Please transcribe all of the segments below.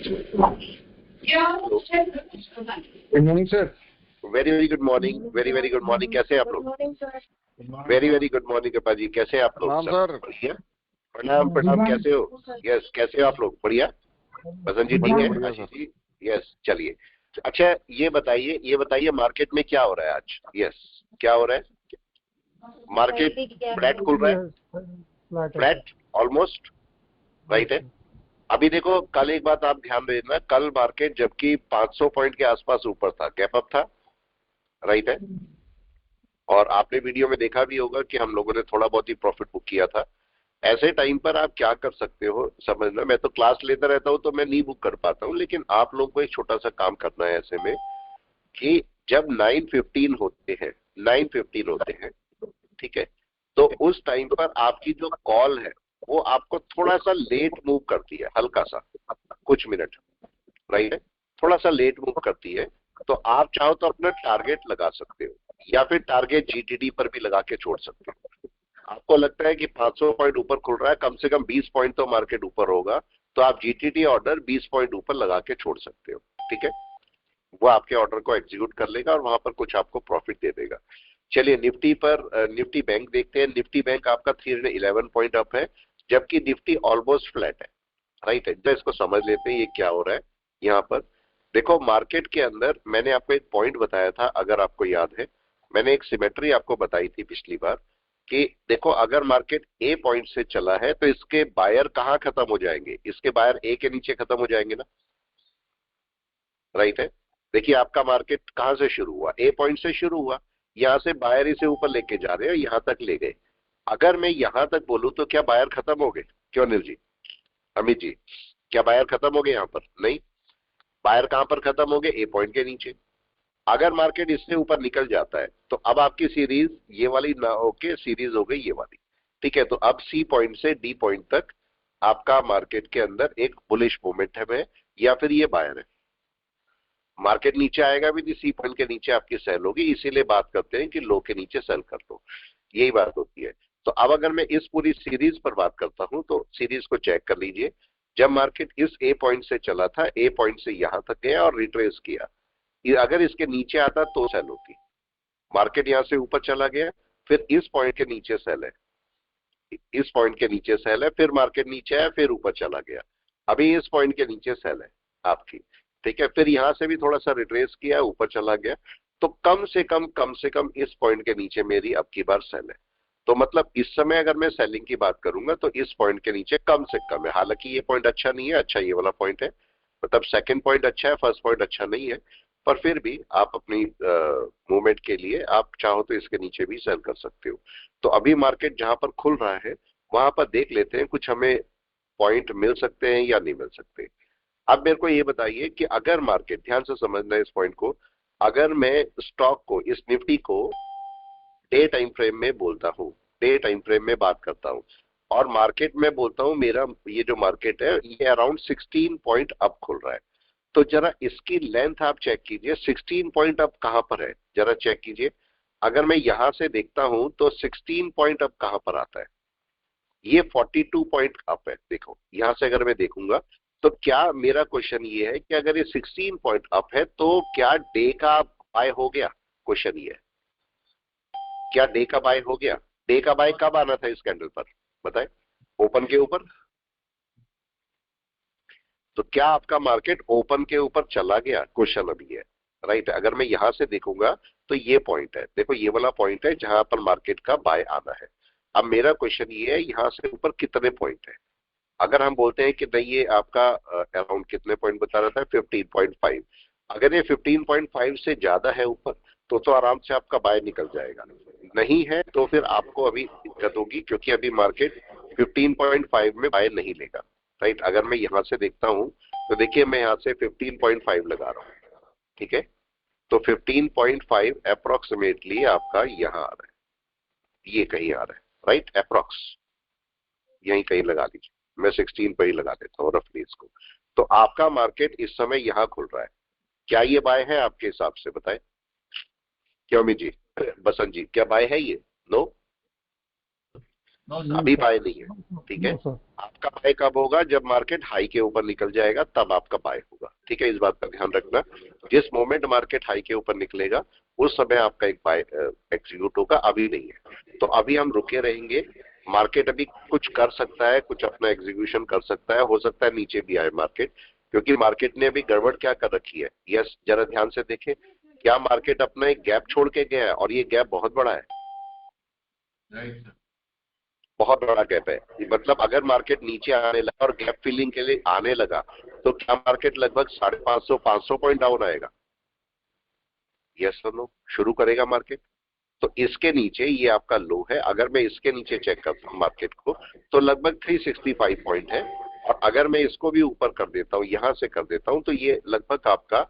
Good morning sir. Very very good morning, very very good morning. कैसे हैं आप लोग? वेरी वेरी गुड मॉर्निंग कृपा जी, कैसे हैं आप लोग? सर बढ़िया, प्रणाम प्रणाम। कैसे हो? यस, कैसे हो आप लोग? बढ़िया। बसंत जी ठीक है? आशीष जी यस। चलिए अच्छा, ये बताइए मार्केट में क्या हो रहा है आज? यस, क्या हो रहा है? मार्केट फ्लैट खुल रहा है, फ्लैट ऑलमोस्ट, राइट है। अभी देखो, कल एक बात आप ध्यान देना, कल मार्केट जबकि 500 पॉइंट के आसपास ऊपर था, गैप अप था, राइट है। और आपने वीडियो में देखा भी होगा कि हम लोगों ने थोड़ा बहुत ही प्रॉफिट बुक किया था। ऐसे टाइम पर आप क्या कर सकते हो समझना, मैं तो क्लास लेता रहता हूं तो मैं नहीं बुक कर पाता हूं, लेकिन आप लोगों को एक छोटा सा काम करना है ऐसे में कि जब 9:15 होते हैं, 9:15 होते हैं, ठीक है, तो उस टाइम पर आपकी जो कॉल है वो आपको थोड़ा सा लेट मूव करती है, हल्का सा, कुछ मिनट, राइट है, थोड़ा सा लेट मूव करती है। तो आप चाहो तो अपना टारगेट लगा सकते हो, या फिर टारगेट जीटीडी पर भी लगा के छोड़ सकते हो। आपको लगता है कि 500 पॉइंट ऊपर खुल रहा है, कम से कम 20 पॉइंट तो मार्केट ऊपर होगा, तो आप जीटीडी ऑर्डर 20 पॉइंट ऊपर लगा के छोड़ सकते हो, ठीक है। वो आपके ऑर्डर को एग्जीक्यूट कर लेगा और वहां पर कुछ आपको प्रॉफिट दे देगा। चलिए निफ्टी पर, निफ्टी बैंक देखते हैं। निफ्टी बैंक आपका 311 पॉइंट अप है, जबकि निफ्टी ऑलमोस्ट फ्लैट है, राइट है। तो इसको समझ लेते हैं ये क्या हो रहा है। यहाँ पर देखो, मार्केट के अंदर मैंने आपको एक पॉइंट बताया था, अगर आपको याद है, मैंने एक सिमेट्री आपको बताई थी पिछली बार कि देखो, अगर मार्केट ए पॉइंट से चला है तो इसके बायर कहाँ खत्म हो जाएंगे? इसके बायर ए के नीचे खत्म हो जाएंगे ना, राइट है। देखिए आपका मार्केट कहां से शुरू हुआ? ए पॉइंट से शुरू हुआ, यहां से बायर इसे ऊपर लेके जा रहे हैं, यहां तक ले गए। अगर मैं यहां तक बोलूं तो क्या बायर खत्म हो गए? क्यों अनिल जी, अमित जी, क्या बायर खत्म हो गए? यहां पर नहीं, बायर कहां पर खत्म हो गए? ए पॉइंट के नीचे। अगर मार्केट इससे ऊपर निकल जाता है तो अब आपकी सीरीज ये वाली ना होके सीरीज हो गई ये वाली, ठीक है। तो अब सी पॉइंट से डी पॉइंट तक आपका मार्केट के अंदर एक बुलिश मोमेंटम है, या फिर ये बायर है। मार्केट नीचे आएगा भी, सी पॉइंट के नीचे आपकी सेल होगी, इसीलिए बात करते हैं कि लो के नीचे सेल कर दो, यही बात होती है। तो अब अगर मैं इस पूरी सीरीज पर बात करता हूं तो सीरीज को चेक कर लीजिए। जब मार्केट इस ए पॉइंट से चला था, ए पॉइंट से यहां तक गया और रिट्रेस किया, अगर इसके नीचे आता तो सेल होती। मार्केट यहां से ऊपर चला गया, फिर इस पॉइंट के नीचे सेल है, इस पॉइंट के नीचे सेल है, फिर मार्केट नीचे आया, फिर ऊपर चला गया, अभी इस पॉइंट के नीचे सेल है आपकी, ठीक है। फिर यहां से भी थोड़ा सा रिट्रेस किया, ऊपर चला गया, तो कम से कम इस पॉइंट के नीचे मेरी अब की बार सेल है। तो मतलब इस समय अगर मैं सेलिंग की बात करूंगा तो इस पॉइंट के नीचे कम से कम है। हालांकि ये पॉइंट अच्छा नहीं है, अच्छा ये वाला पॉइंट है, मतलब सेकंड पॉइंट अच्छा है, फर्स्ट पॉइंट अच्छा नहीं है, पर फिर भी आप अपनी मूवमेंट के लिए आप चाहो तो इसके नीचे भी सेल कर सकते हो। तो अभी मार्केट जहां पर खुल रहा है वहां पर देख लेते हैं कुछ हमें पॉइंट मिल सकते हैं या नहीं मिल सकते। अब मेरे को ये बताइए कि अगर मार्केट, ध्यान से समझना है इस पॉइंट को, अगर मैं स्टॉक को, इस निफ्टी को डे टाइम फ्रेम में बोलता हूं, डे टाइम फ्रेम में बात करता हूं, और मार्केट में बोलता हूं मेरा ये जो मार्केट है ये अराउंड 16 पॉइंट अप खुल रहा है, तो जरा इसकी लेंथ आप चेक कीजिए, 16 पॉइंट अप कहां पर है जरा चेक कीजिए। अगर मैं यहां से देखता हूं तो 16 पॉइंट अप कहां पर आता है? ये 42 पॉइंट अप है। देखो यहां से अगर मैं देखूंगा तो क्या, मेरा क्वेश्चन ये है कि अगर ये 16 पॉइंट अप है तो क्या डे का बाय हो गया? क्वेश्चन ये है, क्या डे का बाय हो गया? डे का बाय कब आना था इस कैंडल पर बताएं? ओपन के ऊपर। तो क्या आपका मार्केट ओपन के ऊपर चला गया? क्वेश्चन अभी है, राइट। अगर मैं यहां से देखूंगा तो ये पॉइंट है, देखो ये वाला पॉइंट है जहां पर मार्केट का बाय आना है। अब मेरा क्वेश्चन ये है, यहां से ऊपर कितने पॉइंट है? अगर हम बोलते हैं कि नहीं ये आपका अराउंड कितने पॉइंट बता रहा था, 15.5, अगर ये 15.5 से ज्यादा है ऊपर तो आराम से आपका बाय निकल जाएगा। नहीं है तो फिर आपको अभी दिक्कत होगी, क्योंकि अभी मार्केट 15.5 में बाय नहीं लेगा, राइट। अगर मैं यहां से देखता हूं तो देखिए मैं यहां से 15.5 लगा रहा हूं, ठीक है। तो 15.5 अप्रोक्सीमेटली आपका यहां आ रहा है, ये कहीं आ रहा है, राइट, अप्रोक्स यहीं कहीं लगा लीजिए, मैं 16 पर ही लगा देता हूँ रफली इसको। तो आपका मार्केट इस समय यहां खुल रहा है, क्या ये बाय है आपके हिसाब से? बताएं क्यों अमित जी, बसंत जी, क्या बाय है ये? नो, अभी बाय नहीं है, ठीक है। आपका बाय कब होगा? जब मार्केट हाई के ऊपर निकल जाएगा तब आपका बाय होगा, ठीक है। इस बात का ध्यान रखना, जिस मोमेंट मार्केट हाई के ऊपर निकलेगा उस समय आपका एक बाय एग्जीक्यूट होगा, अभी नहीं है। तो अभी हम रुके रहेंगे। मार्केट अभी कुछ कर सकता है, कुछ अपना एग्जीक्यूशन कर सकता है, हो सकता है नीचे भी आए मार्केट, क्योंकि मार्केट ने अभी गड़बड़ क्या कर रखी है। यस, जरा ध्यान से देखें, क्या मार्केट अपना एक गैप छोड़ के गया है, और ये गैप बहुत बड़ा है, बहुत बड़ा गैप है। मतलब अगर मार्केट नीचे आने लगा और गैप फिलिंग के लिए आने लगा तो क्या मार्केट लगभग 550 पॉइंट डाउन आएगा? यस और नो, शुरू करेगा मार्केट। तो इसके नीचे ये आपका लो है, अगर मैं इसके नीचे चेक करता हूं मार्केट को तो लगभग 365 पॉइंट है, और अगर मैं इसको भी ऊपर कर देता हूं, यहां से कर देता हूं, तो ये लगभग आपका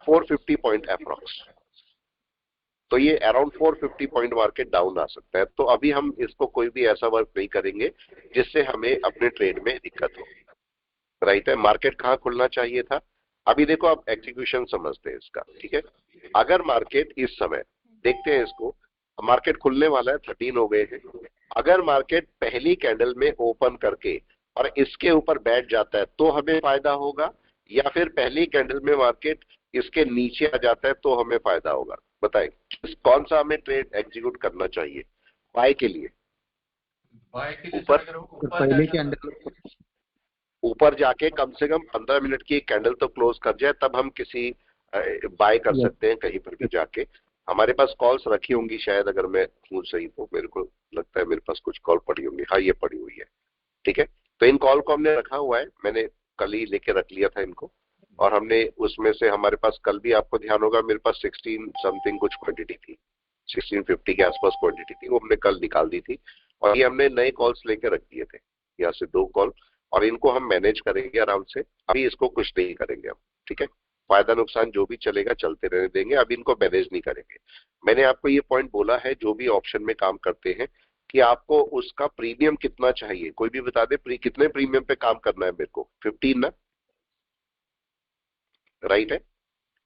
450 पॉइंट अप्रॉक्स। तो ये अराउंड 450 पॉइंट मार्केट डाउन आ सकता है। तो अभी हम इसको कोई भी ऐसा वर्क नहीं करेंगे जिससे हमें अपने ट्रेड में दिक्कत हो, राइट है। मार्केट कहाँ खुलना चाहिए था? अभी देखो, आप एग्जीक्यूशन समझते हैं इसका, ठीक है। अगर मार्केट इस समय देखते हैं इसको, मार्केट खुलने वाला है, 13 हो गए हैं। अगर मार्केट पहली कैंडल में ओपन करके और इसके ऊपर बैठ जाता है तो हमें फायदा होगा, या फिर पहली कैंडल में मार्केट इसके नीचे आ जाता है तो हमें फायदा होगा? बताएं, कौन सा हमें ट्रेड एग्जीक्यूट करना चाहिए बाय के लिए? ऊपर, पहले कैंडल ऊपर जाके कम से कम 15 मिनट की एक कैंडल तो क्लोज कर जाए, तब हम किसी बाय कर सकते हैं कहीं पर भी जाके। हमारे पास कॉल्स रखी होंगी शायद, अगर मैं हूँ सही तो मेरे को लगता है मेरे पास कुछ कॉल पड़ी होंगी। हाँ, ये पड़ी हुई है, ठीक है। तो इन कॉल को हमने रखा हुआ है, मैंने कल ही लेके रख लिया था इनको, और हमने उसमें से हमारे पास कल भी, आपको ध्यान होगा, मेरे पास 16 समथिंग कुछ क्वांटिटी थी, 1650 के आसपास क्वांटिटी थी, वो हमने कल निकाल दी थी। और ये हमने नए कॉल्स लेके रख दिए थे, यहाँ से 2 कॉल, और इनको हम मैनेज करेंगे आराम से। अभी इसको कुछ नहीं करेंगे हम, ठीक है। फायदा नुकसान जो भी चलेगा चलते रहने देंगे, अभी इनको मैनेज नहीं करेंगे। मैंने आपको ये पॉइंट बोला है, जो भी ऑप्शन में काम करते हैं, कि आपको उसका प्रीमियम कितना चाहिए। कोई भी बता दे कितने प्रीमियम पे काम करना है मेरे को? 15 ना, राइट है।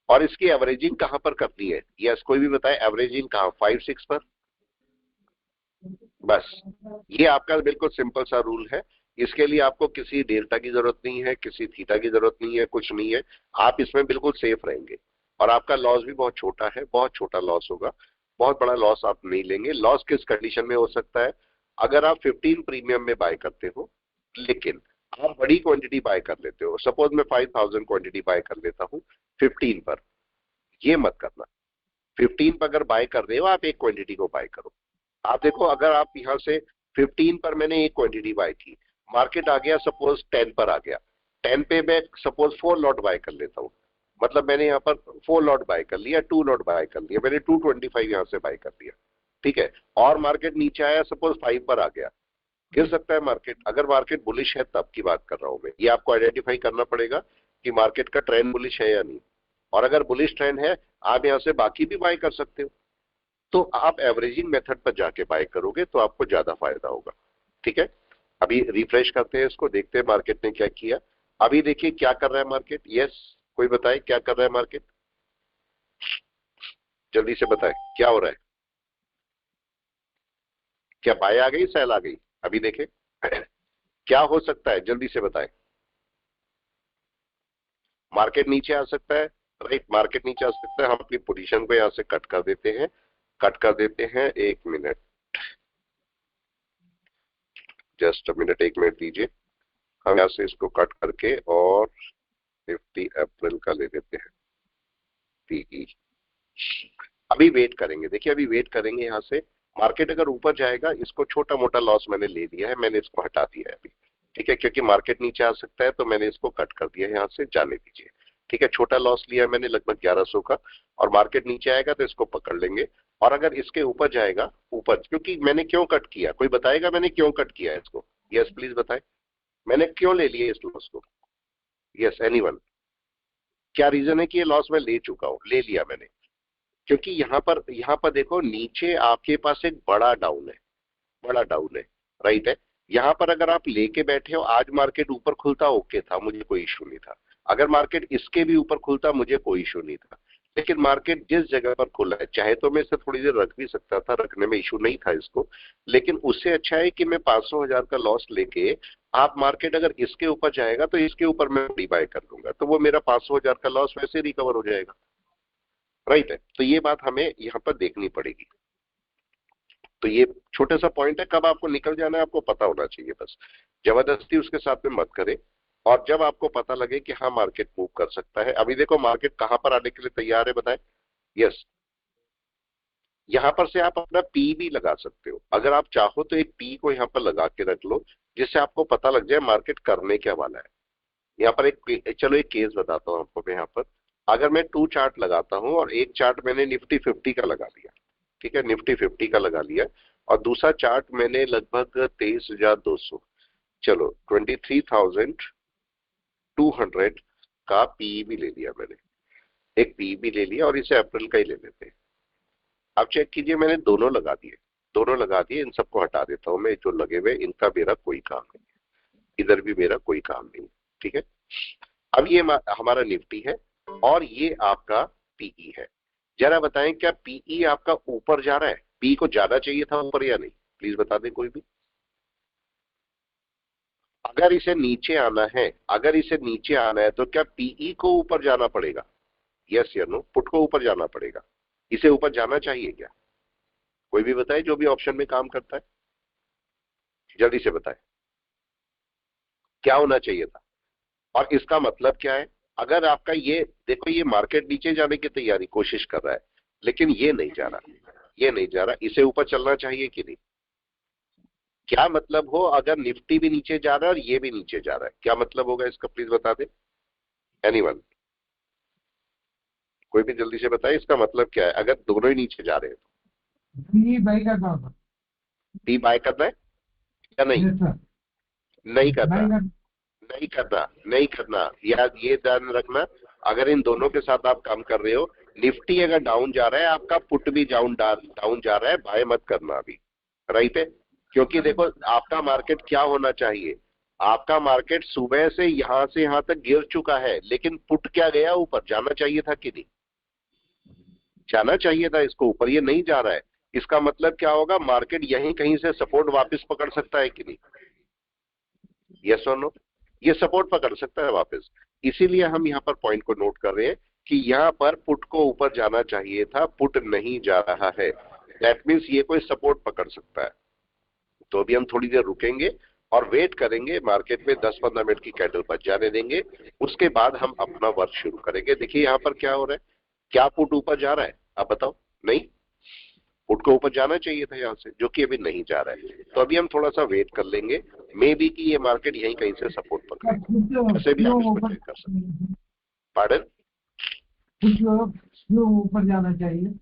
और इसकी एवरेजिंग कहां पर करनी है? यस, कोई भी बताए एवरेजिंग कहां? 5-6 पर, बस। ये आपका बिल्कुल सिंपल सा रूल है। इसके लिए आपको किसी डेल्टा की जरूरत नहीं है, किसी थीटा की जरूरत नहीं है, कुछ नहीं है। आप इसमें बिल्कुल सेफ रहेंगे, और आपका लॉस भी बहुत छोटा है, बहुत छोटा लॉस होगा, बहुत बड़ा लॉस आप नहीं लेंगे। लॉस किस कंडीशन में हो सकता है? अगर आप 15 प्रीमियम में बाय करते हो, लेकिन आप बड़ी क्वांटिटी बाय कर लेते हो, सपोज मैं 5000 क्वांटिटी बाय कर लेता हूँ 15 पर, ये मत करना। 15 पर अगर बाय कर रहे हो, आप एक क्वांटिटी को बाय करो। आप देखो, अगर आप यहां से 15 पर मैंने एक क्वांटिटी बाय की, मार्केट आ गया सपोज 10 पर आ गया, 10 पे मैं सपोज 4 लॉट बाय कर लेता हूँ, मतलब मैंने यहाँ पर 4 लॉट बाय कर लिया, 2 लॉट बाय कर लिया, मैंने 225 यहाँ से बाय कर लिया, ठीक है। और मार्केट नीचे आया, सपोज 5 पर आ गया, गिर सकता है मार्केट। अगर मार्केट बुलिश है तब की बात कर रहा हूं मैं, ये आपको आइडेंटिफाई करना पड़ेगा कि मार्केट का ट्रेंड बुलिश है या नहीं। और अगर बुलिश ट्रेंड है, आप यहाँ से बाकी भी बाय कर सकते हो। तो आप एवरेजिंग मेथड पर जाके बाय करोगे तो आपको ज्यादा फायदा होगा, ठीक है। अभी रिफ्रेश करते हैं इसको, देखते हैं मार्केट ने क्या किया। अभी देखिए क्या कर रहा है मार्केट। यस, कोई बताए क्या कर रहा है मार्केट? जल्दी से बताए क्या हो रहा है। क्या बाय आ गई, सेल आ गई? अभी देखें क्या हो सकता है, जल्दी से बताए। मार्केट नीचे आ सकता है, राइट, मार्केट नीचे आ सकता है। हम अपनी पोजीशन को यहां से कट कर देते हैं, कट कर देते हैं। 1 minute, just a minute, 1 minute दीजिए। हम यहाँ से इसको कट करके और 50 अप्रैल का ले लेते हैं, पीई। अभी वेट करेंगे, देखिए अभी वेट करेंगे। यहाँ से मार्केट अगर ऊपर जाएगा, इसको छोटा मोटा लॉस मैंने ले लिया है, मैंने इसको हटा दिया है अभी, ठीक है, क्योंकि मार्केट नीचे आ सकता है, तो मैंने इसको कट कर दिया है, यहाँ से जाने दीजिए, ठीक है। छोटा लॉस लिया मैंने लगभग 1100 का, और मार्केट नीचे आएगा तो इसको पकड़ लेंगे। और अगर इसके ऊपर जाएगा, ऊपर, क्योंकि मैंने क्यों कट किया, कोई बताएगा मैंने क्यों कट किया है इसको? यस प्लीज बताए, मैंने क्यों ले लिया इस लॉस को? Yes, anyone? क्या रीजन है कि ये लॉस मैं ले चुका हूं, ले लिया मैंने? क्योंकि यहाँ पर देखो, नीचे आपके पास एक बड़ा डाउन है, बड़ा डाउन है, राइट है। यहाँ पर अगर आप लेके बैठे हो, आज मार्केट ऊपर खुलता ओके था, मुझे कोई इशू नहीं था। अगर मार्केट इसके भी ऊपर खुलता, मुझे कोई इशू नहीं था। लेकिन मार्केट जिस जगह पर खुला है, चाहे तो मैं इसे थोड़ी देर रख भी सकता था, रखने में इशू नहीं था इसको, लेकिन उससे अच्छा है कि मैं 500,000 का लॉस लेके, आप मार्केट अगर इसके ऊपर जाएगा तो इसके ऊपर मैं बड़ी बाय कर लूंगा, तो वो मेरा 500,000 का लॉस वैसे रिकवर हो जाएगा। राइट है, तो ये बात हमें यहाँ पर देखनी पड़ेगी। तो ये छोटा सा पॉइंट है, कब आपको निकल जाना है आपको पता होना चाहिए, बस जबरदस्ती उसके साथ में मत करें। और जब आपको पता लगे कि हाँ मार्केट मूव कर सकता है, अभी देखो मार्केट कहां पर आने के लिए तैयार है बताएं। यस, यहां पर से आप अपना पी भी लगा सकते हो, अगर आप चाहो तो एक पी को यहाँ पर लगा के रख लो, जिससे आपको पता लग जाए मार्केट करने क्या वाला है। यहाँ पर एक, चलो एक केस बताता हूँ आपको मैं यहाँ पर। अगर मैं 2 चार्ट लगाता हूँ और एक चार्ट मैंने निफ्टी 50 का लगा लिया, ठीक है, निफ्टी 50 का लगा लिया, और दूसरा चार्ट मैंने लगभग 23,200, चलो 23,200 का पी भी ले लिया मैंने, एक पी भी ले लिया, और इसे अप्रैल का ही ले लेते हैं। आप चेक कीजिए, मैंने दोनों लगा दिए, दोनों लगा दिए, इन सबको हटा देता हूं मैं, जो लगे हुए इनका मेरा कोई काम नहीं, इधर भी मेरा कोई काम नहीं। ठीक है, अब ये हमारा निफ्टी है और ये आपका पीई है। जरा बताएं क्या पीई आपका ऊपर जा रहा है? पी को जाना चाहिए था ऊपर या नहीं, प्लीज बता दें कोई भी। अगर इसे नीचे आना है, अगर इसे नीचे आना है तो क्या पीई को ऊपर जाना पड़ेगा? यस या नो? पुट को ऊपर जाना पड़ेगा, इसे ऊपर जाना चाहिए क्या? कोई भी बताए जो भी ऑप्शन में काम करता है, जल्दी से बताए क्या होना चाहिए था। और इसका मतलब क्या है? अगर आपका ये देखो, ये मार्केट नीचे जाने की तैयारी कोशिश कर रहा है, लेकिन ये नहीं जा रहा, ये नहीं जा रहा, इसे ऊपर चलना चाहिए कि नहीं? क्या मतलब हो अगर निफ्टी भी नीचे जा रहा है और ये भी नीचे जा रहा है, क्या मतलब होगा इसका, प्लीज बता दे एनीवन, कोई भी जल्दी से बताए इसका मतलब क्या है अगर दोनों ही नीचे जा रहे हैं तो? बाई करना होगा। टी बाय करना है या नहीं? यस सर, नहीं करना, बाई कर। नहीं करना, नहीं करना, याद ये ध्यान रखना। अगर इन दोनों के साथ आप काम कर रहे हो, निफ्टी अगर डाउन जा रहा है, आपका पुट भी डाउन डाउन जा रहा है, बाय मत करना अभी। राइट है, क्योंकि देखो आपका मार्केट क्या होना चाहिए, आपका मार्केट सुबह से यहां तक गिर चुका है, लेकिन पुट क्या गया ऊपर, जाना चाहिए था कि नहीं? जाना चाहिए था इसको ऊपर, ये नहीं जा रहा है। इसका मतलब क्या होगा, मार्केट यहीं कहीं से सपोर्ट वापस पकड़ सकता है कि नहीं? यस और नो? ये सपोर्ट पकड़ सकता है वापस। इसीलिए हम यहाँ पर पॉइंट को नोट कर रहे हैं कि यहाँ पर पुट को ऊपर जाना चाहिए था, पुट नहीं जा रहा है, दैट मीन्स ये कोई सपोर्ट पकड़ सकता है। तो अभी हम थोड़ी देर रुकेंगे और वेट करेंगे, मार्केट में 10-15 मिनट की कैंडल बच जाने देंगे, उसके बाद हम अपना वर्क शुरू करेंगे। देखिए यहाँ पर क्या हो रहा है, क्या पुट ऊपर जा रहा है? आप बताओ। नहीं, पुट को ऊपर जाना चाहिए था यहाँ से, जो कि अभी नहीं जा रहा है। तो अभी हम थोड़ा सा वेट कर लेंगे, मे बी कि ये मार्केट यहीं कहीं से सपोर्ट पकड़े, ऐसे भी आप इसको चेक कर सकते हैं। पार्डन? कुछ लोग स्लो ऊपर जाना चाहिए।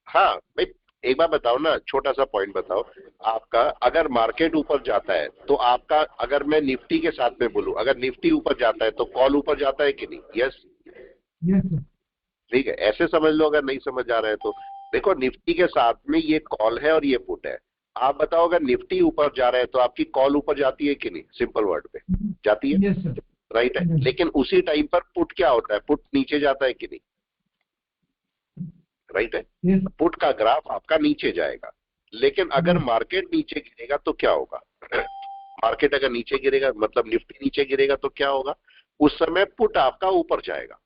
हाँ भाई, एक बार बताओ ना, छोटा सा पॉइंट बताओ आपका, अगर मार्केट ऊपर जाता है तो आपका, अगर मैं निफ्टी के साथ में बोलूं, अगर निफ्टी ऊपर जाता है तो कॉल ऊपर जाता है कि नहीं? यस? Yes sir. ठीक है, ऐसे समझ लो अगर नहीं समझ आ रहा है तो। देखो निफ्टी के साथ में ये कॉल है और ये पुट है, आप बताओ अगर निफ्टी ऊपर जा रहा है तो आपकी कॉल ऊपर जाती है कि नहीं? सिंपल वर्ड पे जाती है, यस सर। राइट है। लेकिन उसी टाइम पर पुट क्या होता है, पुट नीचे जाता है कि नहीं? राइट है, यस। पुट का ग्राफ आपका नीचे जाएगा। लेकिन अगर मार्केट नीचे गिरेगा तो क्या होगा? मार्केट अगर नीचे गिरेगा मतलब निफ्टी नीचे गिरेगा तो क्या होगा? उस समय पुट आपका ऊपर जाएगा।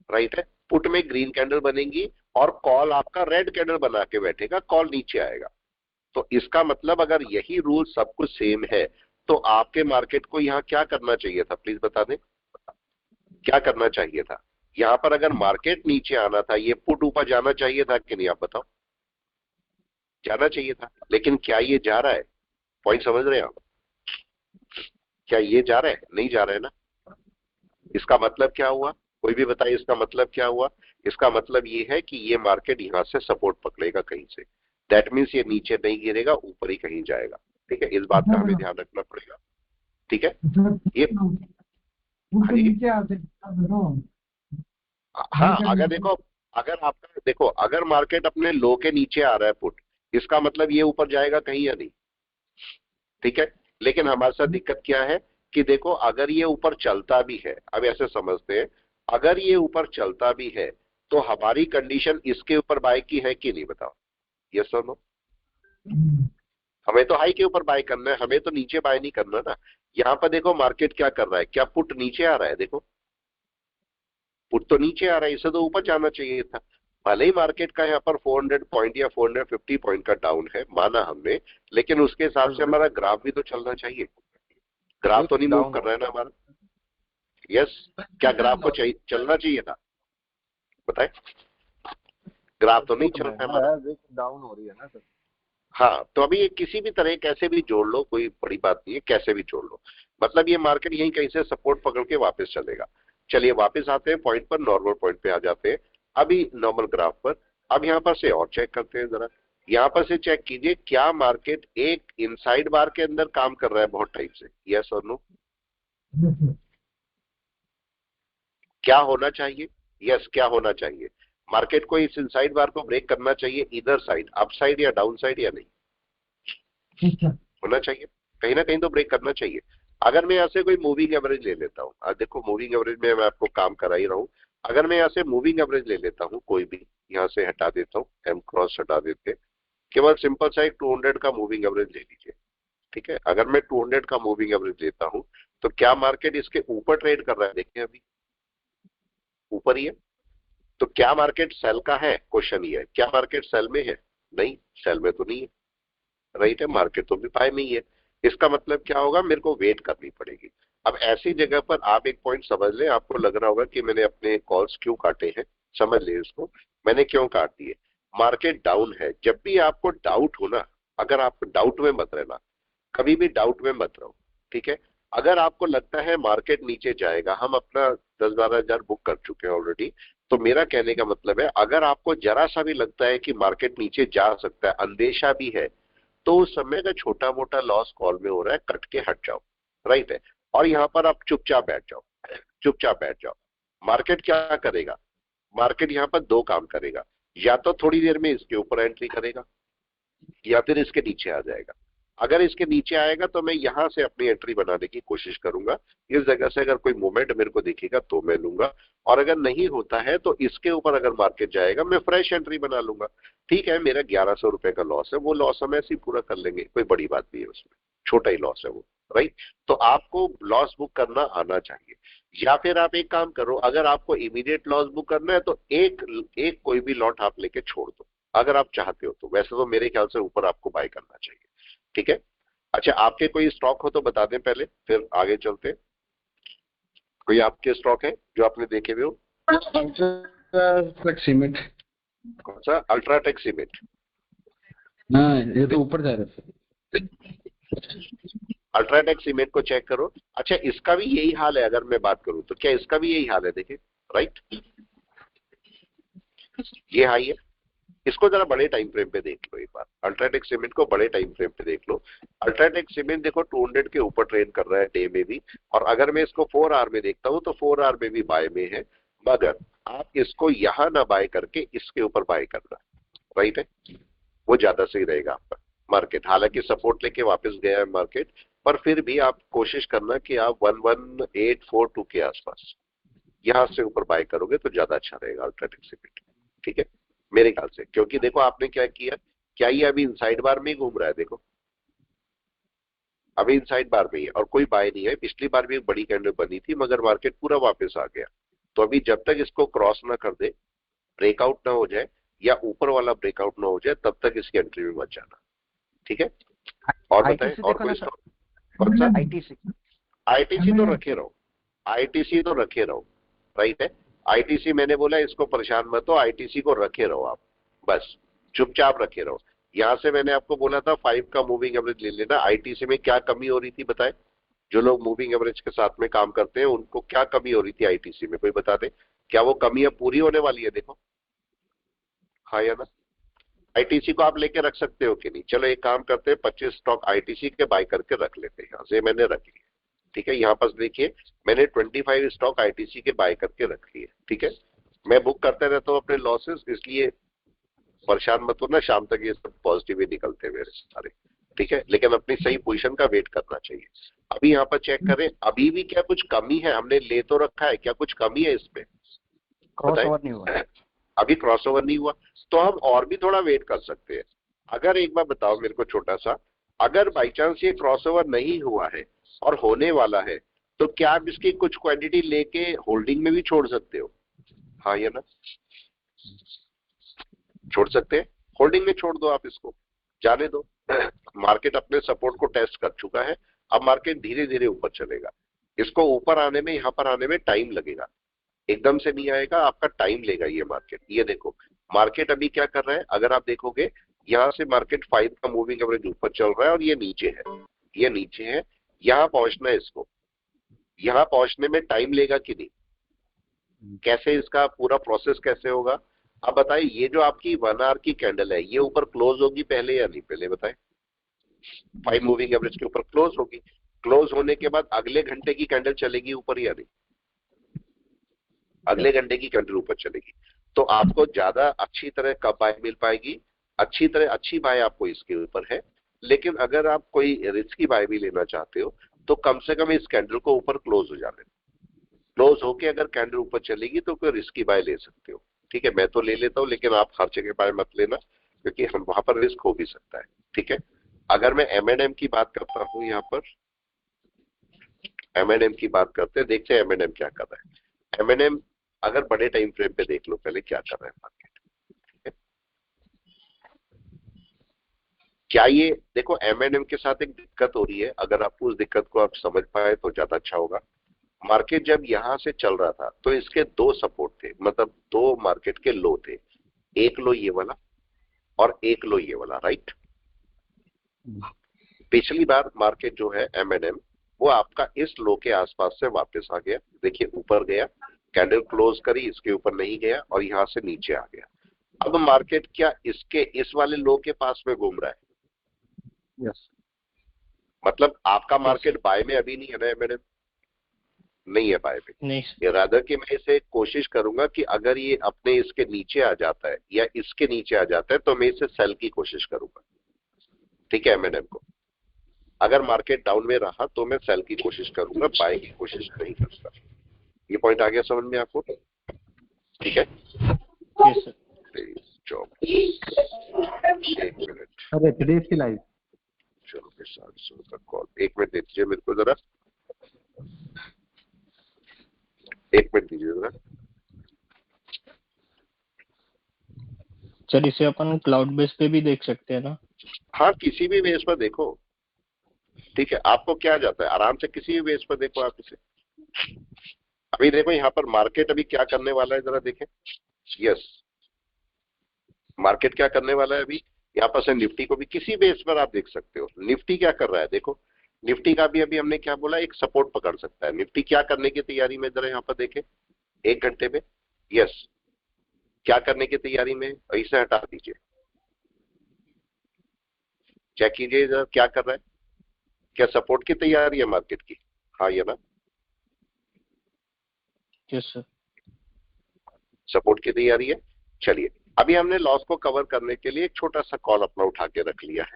राइट है, पुट में ग्रीन कैंडल बनेगी और कॉल आपका रेड कैंडल बना के बैठेगा, कॉल नीचे आएगा। तो इसका मतलब अगर यही रूल सब कुछ सेम है, तो आपके मार्केट को यहाँ क्या करना चाहिए था, प्लीज बता दें क्या करना चाहिए था? यहाँ पर अगर मार्केट नीचे आना था, ये पुट ऊपर जाना चाहिए था कि नहीं? आप बताओ। जाना चाहिए था, लेकिन क्या ये जा रहा है? पॉइंट समझ रहे हैं आप? क्या ये जा रहा है? नहीं जा रहा है ना। इसका मतलब क्या हुआ, कोई भी बताइए इसका मतलब क्या हुआ? इसका मतलब ये है कि ये मार्केट यहां से सपोर्ट पकड़ेगा कहीं से, दैट मीन्स ये नीचे नहीं गिरेगा, ऊपर ही कहीं जाएगा। ठीक है, इस बात का हमें ध्यान रखना पड़ेगा। ठीक है, ये, पुट हाँ जी, नीचे आते बाई हाँ करना अगर होगा। देखो, अगर आपका देखो, अगर मार्केट अपने लो के नीचे आ रहा है पुट, इसका मतलब ये ऊपर जाएगा कहीं या नहीं? ठीक है, लेकिन हमारे साथ दिक्कत क्या है कि देखो, अगर ये ऊपर चलता भी है, अब ऐसे समझते हैं, अगर ये ऊपर चलता भी है तो हमारी कंडीशन इसके ऊपर बाय की है कि नहीं, बताओ, यस और नो। हमें तो हाई के ऊपर बाय करना है, हमें तो नीचे बाय नहीं करना ना। यहाँ पर देखो मार्केट क्या कर रहा है, क्या पुट नीचे आ रहा है, देखो पुट तो नीचे आ रहा है, इसे तो ऊपर जाना चाहिए था। भले ही मार्केट का यहाँ पर 400 पॉइंट या 450 पॉइंट का डाउन है, माना हमने, लेकिन उसके हिसाब से हमारा ग्राफ भी तो चलना चाहिए। ग्राफ तो नहीं मूव कर रहा है ना हमारा, यस। क्या ग्राफ को चलना चाहिए था, बताए, ग्राफ तो नहीं चल रहा है हमारा, डाउन हो रही है ना सर। हाँ, तो अभी ये किसी भी तरह कैसे भी जोड़ लो, कोई बड़ी बात नहीं है, कैसे भी जोड़ लो, मतलब ये मार्केट यहीं कहीं से सपोर्ट पकड़ के वापस चलेगा। चलिए वापस आते हैं पॉइंट पर, नॉर्मल पॉइंट पे आ जाते हैं अभी नॉर्मल ग्राफ पर। अब यहाँ पर से और चेक करते हैं जरा, यहाँ पर से चेक कीजिए क्या मार्केट एक इनसाइड बार के अंदर काम कर रहा है बहुत टाइम से, यस और नो। क्या होना चाहिए, यस, क्या होना चाहिए, मार्केट को इस इनसाइड बार को ब्रेक करना चाहिए, इधर साइड, अप साइड या डाउन साइड, या नहीं होना चाहिए, कहीं ना कहीं तो ब्रेक करना चाहिए। अगर मैं यहाँ से कोई मूविंग एवरेज ले लेता हूँ, आज देखो मूविंग एवरेज में मैं आपको काम करा ही रहा हूँ, अगर मैं यहाँ से मूविंग एवरेज ले लेता हूँ, कोई भी यहाँ से हटा देता हूँ, एम क्रॉस हटा देते, केवल सिंपल सा एक 200 का मूविंग एवरेज ले लीजिए, ठीक है। अगर मैं 200 का मूविंग एवरेज लेता हूँ तो क्या मार्केट इसके ऊपर ट्रेड कर रहा है, देखिए अभी ऊपर ही है, तो क्या मार्केट सेल का है, क्वेश्चन ये है, क्या मार्केट सेल में है, नहीं सेल में तो नहीं है, राइट है, मार्केट तो भी बाय में ही है। इसका मतलब क्या होगा, मेरे को वेट करनी पड़ेगी। अब ऐसी जगह पर आप एक पॉइंट समझ लें, आपको लग रहा होगा कि मैंने अपने कॉल्स क्यों काटे हैं, समझ लें इसको, मैंने क्यों काट दिए। मार्केट डाउन है, जब भी आपको डाउट हो ना, अगर आप डाउट में मत रहना, कभी भी डाउट में मत रहो, ठीक है। अगर आपको लगता है मार्केट नीचे जाएगा, हम अपना 10-12 हजार बुक कर चुके हैं ऑलरेडी, तो मेरा कहने का मतलब है अगर आपको जरा सा भी लगता है कि मार्केट नीचे जा सकता है, अंदेशा भी है, तो उस समय का छोटा मोटा लॉस कॉल में हो रहा है, कट के हट जाओ, राइट है। और यहां पर आप चुपचाप बैठ जाओ, चुपचाप बैठ जाओ। मार्केट क्या करेगा, मार्केट यहां पर दो काम करेगा, या तो थोड़ी देर में इसके ऊपर एंट्री करेगा या फिर इसके नीचे आ जाएगा। अगर इसके नीचे आएगा तो मैं यहां से अपनी एंट्री बनाने की कोशिश करूंगा, इस जगह से अगर कोई मूवमेंट मेरे को दिखेगा तो मैं लूंगा, और अगर नहीं होता है तो इसके ऊपर अगर मार्केट जाएगा मैं फ्रेश एंट्री बना लूंगा। ठीक है, मेरा 1100 रुपए का लॉस है, वो लॉस हम ऐसे ही पूरा कर लेंगे, कोई बड़ी बात नहीं है उसमें, छोटा ही लॉस है वो, राइट। तो आपको लॉस बुक करना आना चाहिए, या फिर आप एक काम करो, अगर आपको इमीडिएट लॉस बुक करना है तो एक कोई भी लॉट आप लेके छोड़ दो, अगर आप चाहते हो तो। वैसे तो मेरे ख्याल से ऊपर आपको बाय करना चाहिए, ठीक है। अच्छा, आपके कोई स्टॉक हो तो बता दें पहले, फिर आगे चलते हैं। कोई आपके स्टॉक है जो आपने देखे हुए हो? UltraTech cement. कौन सा? UltraTech cement. हाँ, ये तो ऊपर जा रहा है। अल्ट्राटेक सीमेंट को चेक करो। अच्छा, इसका भी यही हाल है, अगर मैं बात करूं तो क्या इसका भी यही हाल है, देखिए, राइट, ये हाई है। इसको जरा बड़े टाइम फ्रेम पे देख लो एक बार, अल्ट्राटेक सीमेंट को बड़े टाइम फ्रेम पे देख लो। अल्ट्राटेक सीमेंट देखो 200 के ऊपर ट्रेड कर रहा है डे में भी, और अगर मैं इसको 4 आवर में देखता हूं तो 4 आवर में भी बाय में है, मगर आप इसको यहां ना बाय करके इसके ऊपर बाय करना, राइट है, वो ज्यादा सही रहेगा आपका। मार्केट हालांकि सपोर्ट लेके वापस गया है मार्केट, पर फिर भी आप कोशिश करना कि आप 11842 के आसपास यहां से ऊपर बाय करोगे तो ज्यादा अच्छा रहेगा अल्ट्राटेक सीमेंट, ठीक है, मेरे ख्याल से। क्योंकि देखो आपने क्या किया, क्या ये अभी इनसाइड बार में ही घूम रहा है, देखो अभी इनसाइड बार में ही है और कोई बाय नहीं है। पिछली बार भी एक बड़ी कैंडल बनी थी मगर मार्केट पूरा वापस आ गया। तो अभी जब तक इसको क्रॉस ना कर दे, ब्रेकआउट ना हो जाए या ऊपर वाला ब्रेकआउट ना हो जाए, तब तक इसकी एंट्री में मत जाना, ठीक है। और बताएं, और कोई स्टॉक? कौन सा? आईटीसी। आईटीसी तो रखे रहो, आईटीसी तो रखे रहो, राइट है। आईटीसी मैंने बोला इसको परेशान मत हो, आईटीसी को रखे रहो आप, बस चुपचाप रखे रहो। यहां से मैंने आपको बोला था 5 का मूविंग एवरेज ले लेना। आईटीसी में क्या कमी हो रही थी बताएं, जो लोग मूविंग एवरेज के साथ में काम करते हैं उनको क्या कमी हो रही थी आईटीसी में, कोई बता दे। क्या वो कमी अब पूरी होने वाली है? देखो, हाँ या ना? आईटीसी को आप लेके रख सकते हो कि नहीं? चलो एक काम करते हैं, 25 स्टॉक आईटीसी के बाय करके रख लेते हैं, यहाँ से मैंने रख लिया, ठीक है। यहाँ पर देखिए मैंने 25 स्टॉक आईटीसी के बाय करके रख लिए, ठीक है। मैं बुक करते रहता हूँ अपने लॉसेस, इसलिए परेशान मत होना, शाम तक ये सब पॉजिटिव ही निकलते हैं मेरे सारे, ठीक है। लेकिन अपनी सही पोजीशन का वेट करना चाहिए। अभी यहाँ पर चेक करें, अभी भी क्या कुछ कमी है? हमने ले तो रखा है, क्या कुछ कमी है इसमें? क्रॉस ओवर नहीं हुआ। अभी क्रॉसओवर नहीं हुआ, तो हम और भी थोड़ा वेट कर सकते हैं। अगर एक बार बताओ मेरे को छोटा सा, अगर बाई चांस ये क्रॉसओवर नहीं हुआ है और होने वाला है, तो क्या आप इसकी कुछ क्वांटिटी लेके होल्डिंग में भी छोड़ सकते हो? हाँ या ना? छोड़ सकते हैं, होल्डिंग में छोड़ दो, आप इसको जाने दो। मार्केट अपने सपोर्ट को टेस्ट कर चुका है, अब मार्केट धीरे धीरे ऊपर चलेगा। इसको ऊपर आने में, यहाँ पर आने में टाइम लगेगा, एकदम से नहीं आएगा, आपका टाइम लेगा ये मार्केट। ये देखो मार्केट अभी क्या कर रहा है, अगर आप देखोगे यहाँ से मार्केट 5 का मूविंग एवरेज ऊपर चल रहा है और ये नीचे है, ये नीचे है। यहाँ पहुंचना है इसको, यहाँ पहुंचने में टाइम लेगा कि नहीं? कैसे इसका पूरा प्रोसेस कैसे होगा? अब बताइए, ये जो आपकी 1 आवर की कैंडल है, ये ऊपर क्लोज होगी पहले या नहीं? पहले बताएं। 5 मूविंग एवरेज के ऊपर क्लोज होगी, क्लोज होने के बाद अगले घंटे की कैंडल चलेगी ऊपर या नहीं? अगले घंटे की कैंडल ऊपर चलेगी, तो आपको ज्यादा अच्छी तरह कब बाय मिल पाएगी? अच्छी बाय आपको इसके ऊपर है, लेकिन अगर आप कोई रिस्की बाय भी लेना चाहते हो तो कम से कम इस कैंडल को ऊपर क्लोज हो जाने दो। क्लोज होके अगर कैंडल ऊपर चलेगी तो कोई रिस्की बाय ले सकते हो, ठीक है? मैं तो ले लेता हूँ, लेकिन आप हर जगह बाय मत लेना, क्योंकि हम वहां पर रिस्क हो भी सकता है, ठीक है? अगर मैं M&M की बात करता हूँ, यहाँ पर M&M की बात करते हैं, देखते हैं M&M क्या कर रहा है। M&M अगर बड़े टाइम फ्रेम पे देख लो पहले क्या कर रहा है मार्केट, ठीक है? क्या ये देखो, M&M के साथ एक दिक्कत हो रही है, अगर आपको उस दिक्कत को आप समझ पाए तो ज्यादा अच्छा होगा। मार्केट जब यहां से चल रहा था तो इसके 2 सपोर्ट थे, मतलब 2 मार्केट के लो थे, एक लो ये वाला और एक लो ये वाला, राइट? पिछली बार मार्केट जो है M&M, वो आपका इस लो के आसपास से वापस आ गया, देखिए ऊपर गया, कैंडल क्लोज करी, इसके ऊपर नहीं गया और यहां से नीचे आ गया। अब मार्केट क्या इसके इस वाले लो के पास में घूम रहा है? यस, मतलब आपका मार्केट बाय में अभी नहीं है ना M&M? नहीं है बाय में, नहीं ये रादर कि मैं इसे कोशिश करूंगा कि अगर ये अपने इसके नीचे आ जाता है या इसके नीचे आ जाता है तो मैं इसे सेल की कोशिश करूंगा, ठीक है? M&M को अगर मार्केट डाउन में रहा तो मैं सेल की कोशिश करूंगा, बाय की कोशिश नहीं करूंगा। ये पॉइंट आ गया समझ में आपको? ठीक है? Yes sir. जॉब 1 मिनट, अरे HDFC लाइफ चलो के 700 का कॉल, 1 मिनट दे दीजिए मेरे को जरा, 1 मिनट दीजिए जरा। सर इसे अपन क्लाउड बेस पे भी देख सकते हैं ना? हाँ, किसी भी बेस पर देखो, ठीक है? आपको क्या जाता है, आराम से किसी भी बेस पर देखो आप इसे। अभी देखो यहाँ पर मार्केट अभी क्या करने वाला है, जरा देखें। यस, मार्केट क्या करने वाला है अभी, यहाँ पर से निफ्टी को भी किसी बेस पर आप देख सकते हो। निफ्टी क्या कर रहा है देखो, निफ्टी का भी अभी हमने क्या बोला, एक सपोर्ट पकड़ सकता है। निफ्टी क्या करने की तैयारी में, जरा यहाँ पर देखें 1 घंटे में। यस, क्या करने की तैयारी में, इसे हटा दीजिए, चेक कीजिए जरा क्या कर रहा है, क्या सपोर्ट की तैयारी है मार्केट की? हाँ या ना? Yes sir. सपोर्ट की तैयारी है। चलिए, अभी हमने लॉस को कवर करने के लिए एक छोटा सा कॉल अपना उठा के रख लिया है,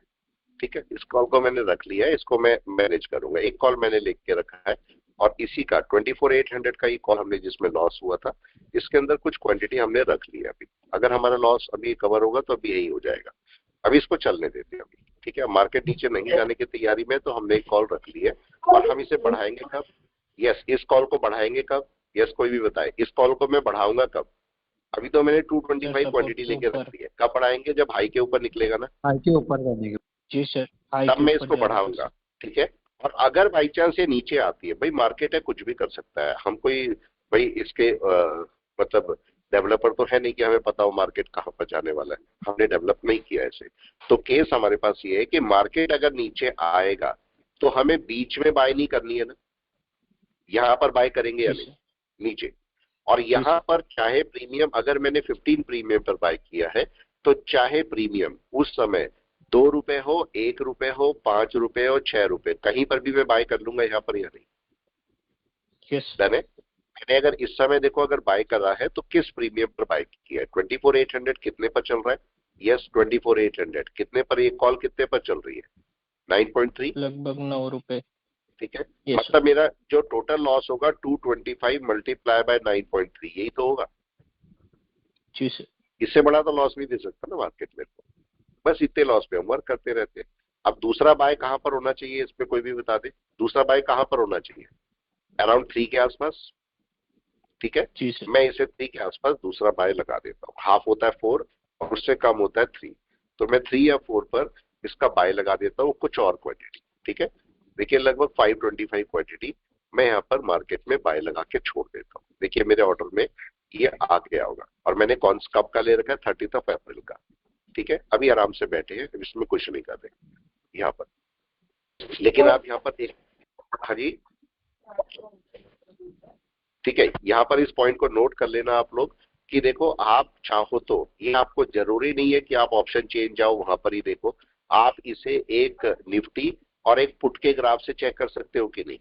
ठीक है? इस कॉल को मैंने रख लिया है, इसको मैं मैनेज करूंगा। एक कॉल मैंने लिख के रखा है और इसी का 24,800 का ये कॉल हमने जिसमें लॉस हुआ था, इसके अंदर कुछ क्वांटिटी हमने रख ली है। अभी अगर हमारा लॉस अभी कवर होगा तो अभी यही हो जाएगा। अभी इसको चलने देते हैं अभी, ठीक है? मार्केट नीचे नहीं जाने की तैयारी में, तो हमने एक कॉल रख ली है और हम इसे बढ़ाएंगे कब? यस, इस कॉल को बढ़ाएंगे कब? यस, कोई भी बताए, इस कॉल को मैं बढ़ाऊंगा कब? अभी तो मैंने 225 क्वांटिटी लेके रख ली है, कब बढ़ाएंगे? जब हाई के ऊपर निकलेगा ना, हाई के ऊपर करने के। जी सर, हाई तब के मैं ऊपर इसको जाएगा। बढ़ाऊंगा, ठीक है? और अगर बाई चांस ये नीचे आती है, भाई मार्केट है, कुछ भी कर सकता है, हम कोई भाई इसके मतलब डेवलपर तो है नहीं कि हमें पता हो मार्केट कहाँ पर जाने वाला है, हमने डेवलप नहीं किया ऐसे। तो केस हमारे पास ये है कि मार्केट अगर नीचे आएगा तो हमें बीच में बाय नहीं करनी है ना, यहाँ पर बाय करेंगे या जी नहीं? सर। नीचे। और यहाँ पर चाहे प्रीमियम, अगर मैंने 15 प्रीमियम पर बाय किया है तो चाहे प्रीमियम उस समय 2 रुपए हो, 1 रुपए हो, 5 रुपए हो, 6 रुपए, कहीं पर भी मैं बाय कर लूंगा यहाँ पर या नहीं? यस डन है? मैंने अगर इस समय देखो अगर बाय कर रहा है तो किस प्रीमियम पर बाय किया है? 24,800 कितने पर चल रहा है? यस, 24,800 कितने पर, ये कॉल कितने पर चल रही है? 9.3, लगभग 9 रुपए। ठीक है? Yes, मतलब मेरा जो टोटल लॉस होगा 225 मल्टीप्लाई बाय 9.3, यही तो होगा। जी सर। इससे बड़ा तो लॉस नहीं दे सकता ना मार्केट मेरे को, बस इतने लॉस पे हम वर्क करते रहते हैं। अब दूसरा बाय कहाँ पर होना चाहिए, इसमें कोई भी बता दे, दूसरा बाय कहाँ पर होना चाहिए? अराउंड 3 के आसपास, ठीक है। जी सर। मैं इसे 3 के आसपास दूसरा बाय लगा देता हूँ। हाफ होता है 4 और उससे कम होता है 3, तो मैं 3 या 4 पर इसका बाय लगा देता हूँ कुछ और क्वांटिटी, ठीक है। देखिए लगभग 525 क्वांटिटी मैं यहाँ पर मार्केट में बाय लगा के छोड़ देता हूँ। देखिए मेरे ऑर्डर में ये आ गया होगा, और मैंने कौन कब का ले रखा है, 30 अप्रैल का, ठीक है। अभी आराम से बैठे हैं, इसमें कुछ नहीं कर रहे यहाँ पर। लेकिन आप यहाँ पर एक, हाँ जी ठीक है, यहाँ पर इस पॉइंट को नोट कर लेना आप लोग कि देखो आप चाहो तो, ये आपको जरूरी नहीं है कि आप ऑप्शन चेंज जाओ वहां पर ही देखो, आप इसे एक निफ्टी और एक पुट के ग्राफ से चेक कर सकते हो कि नहीं,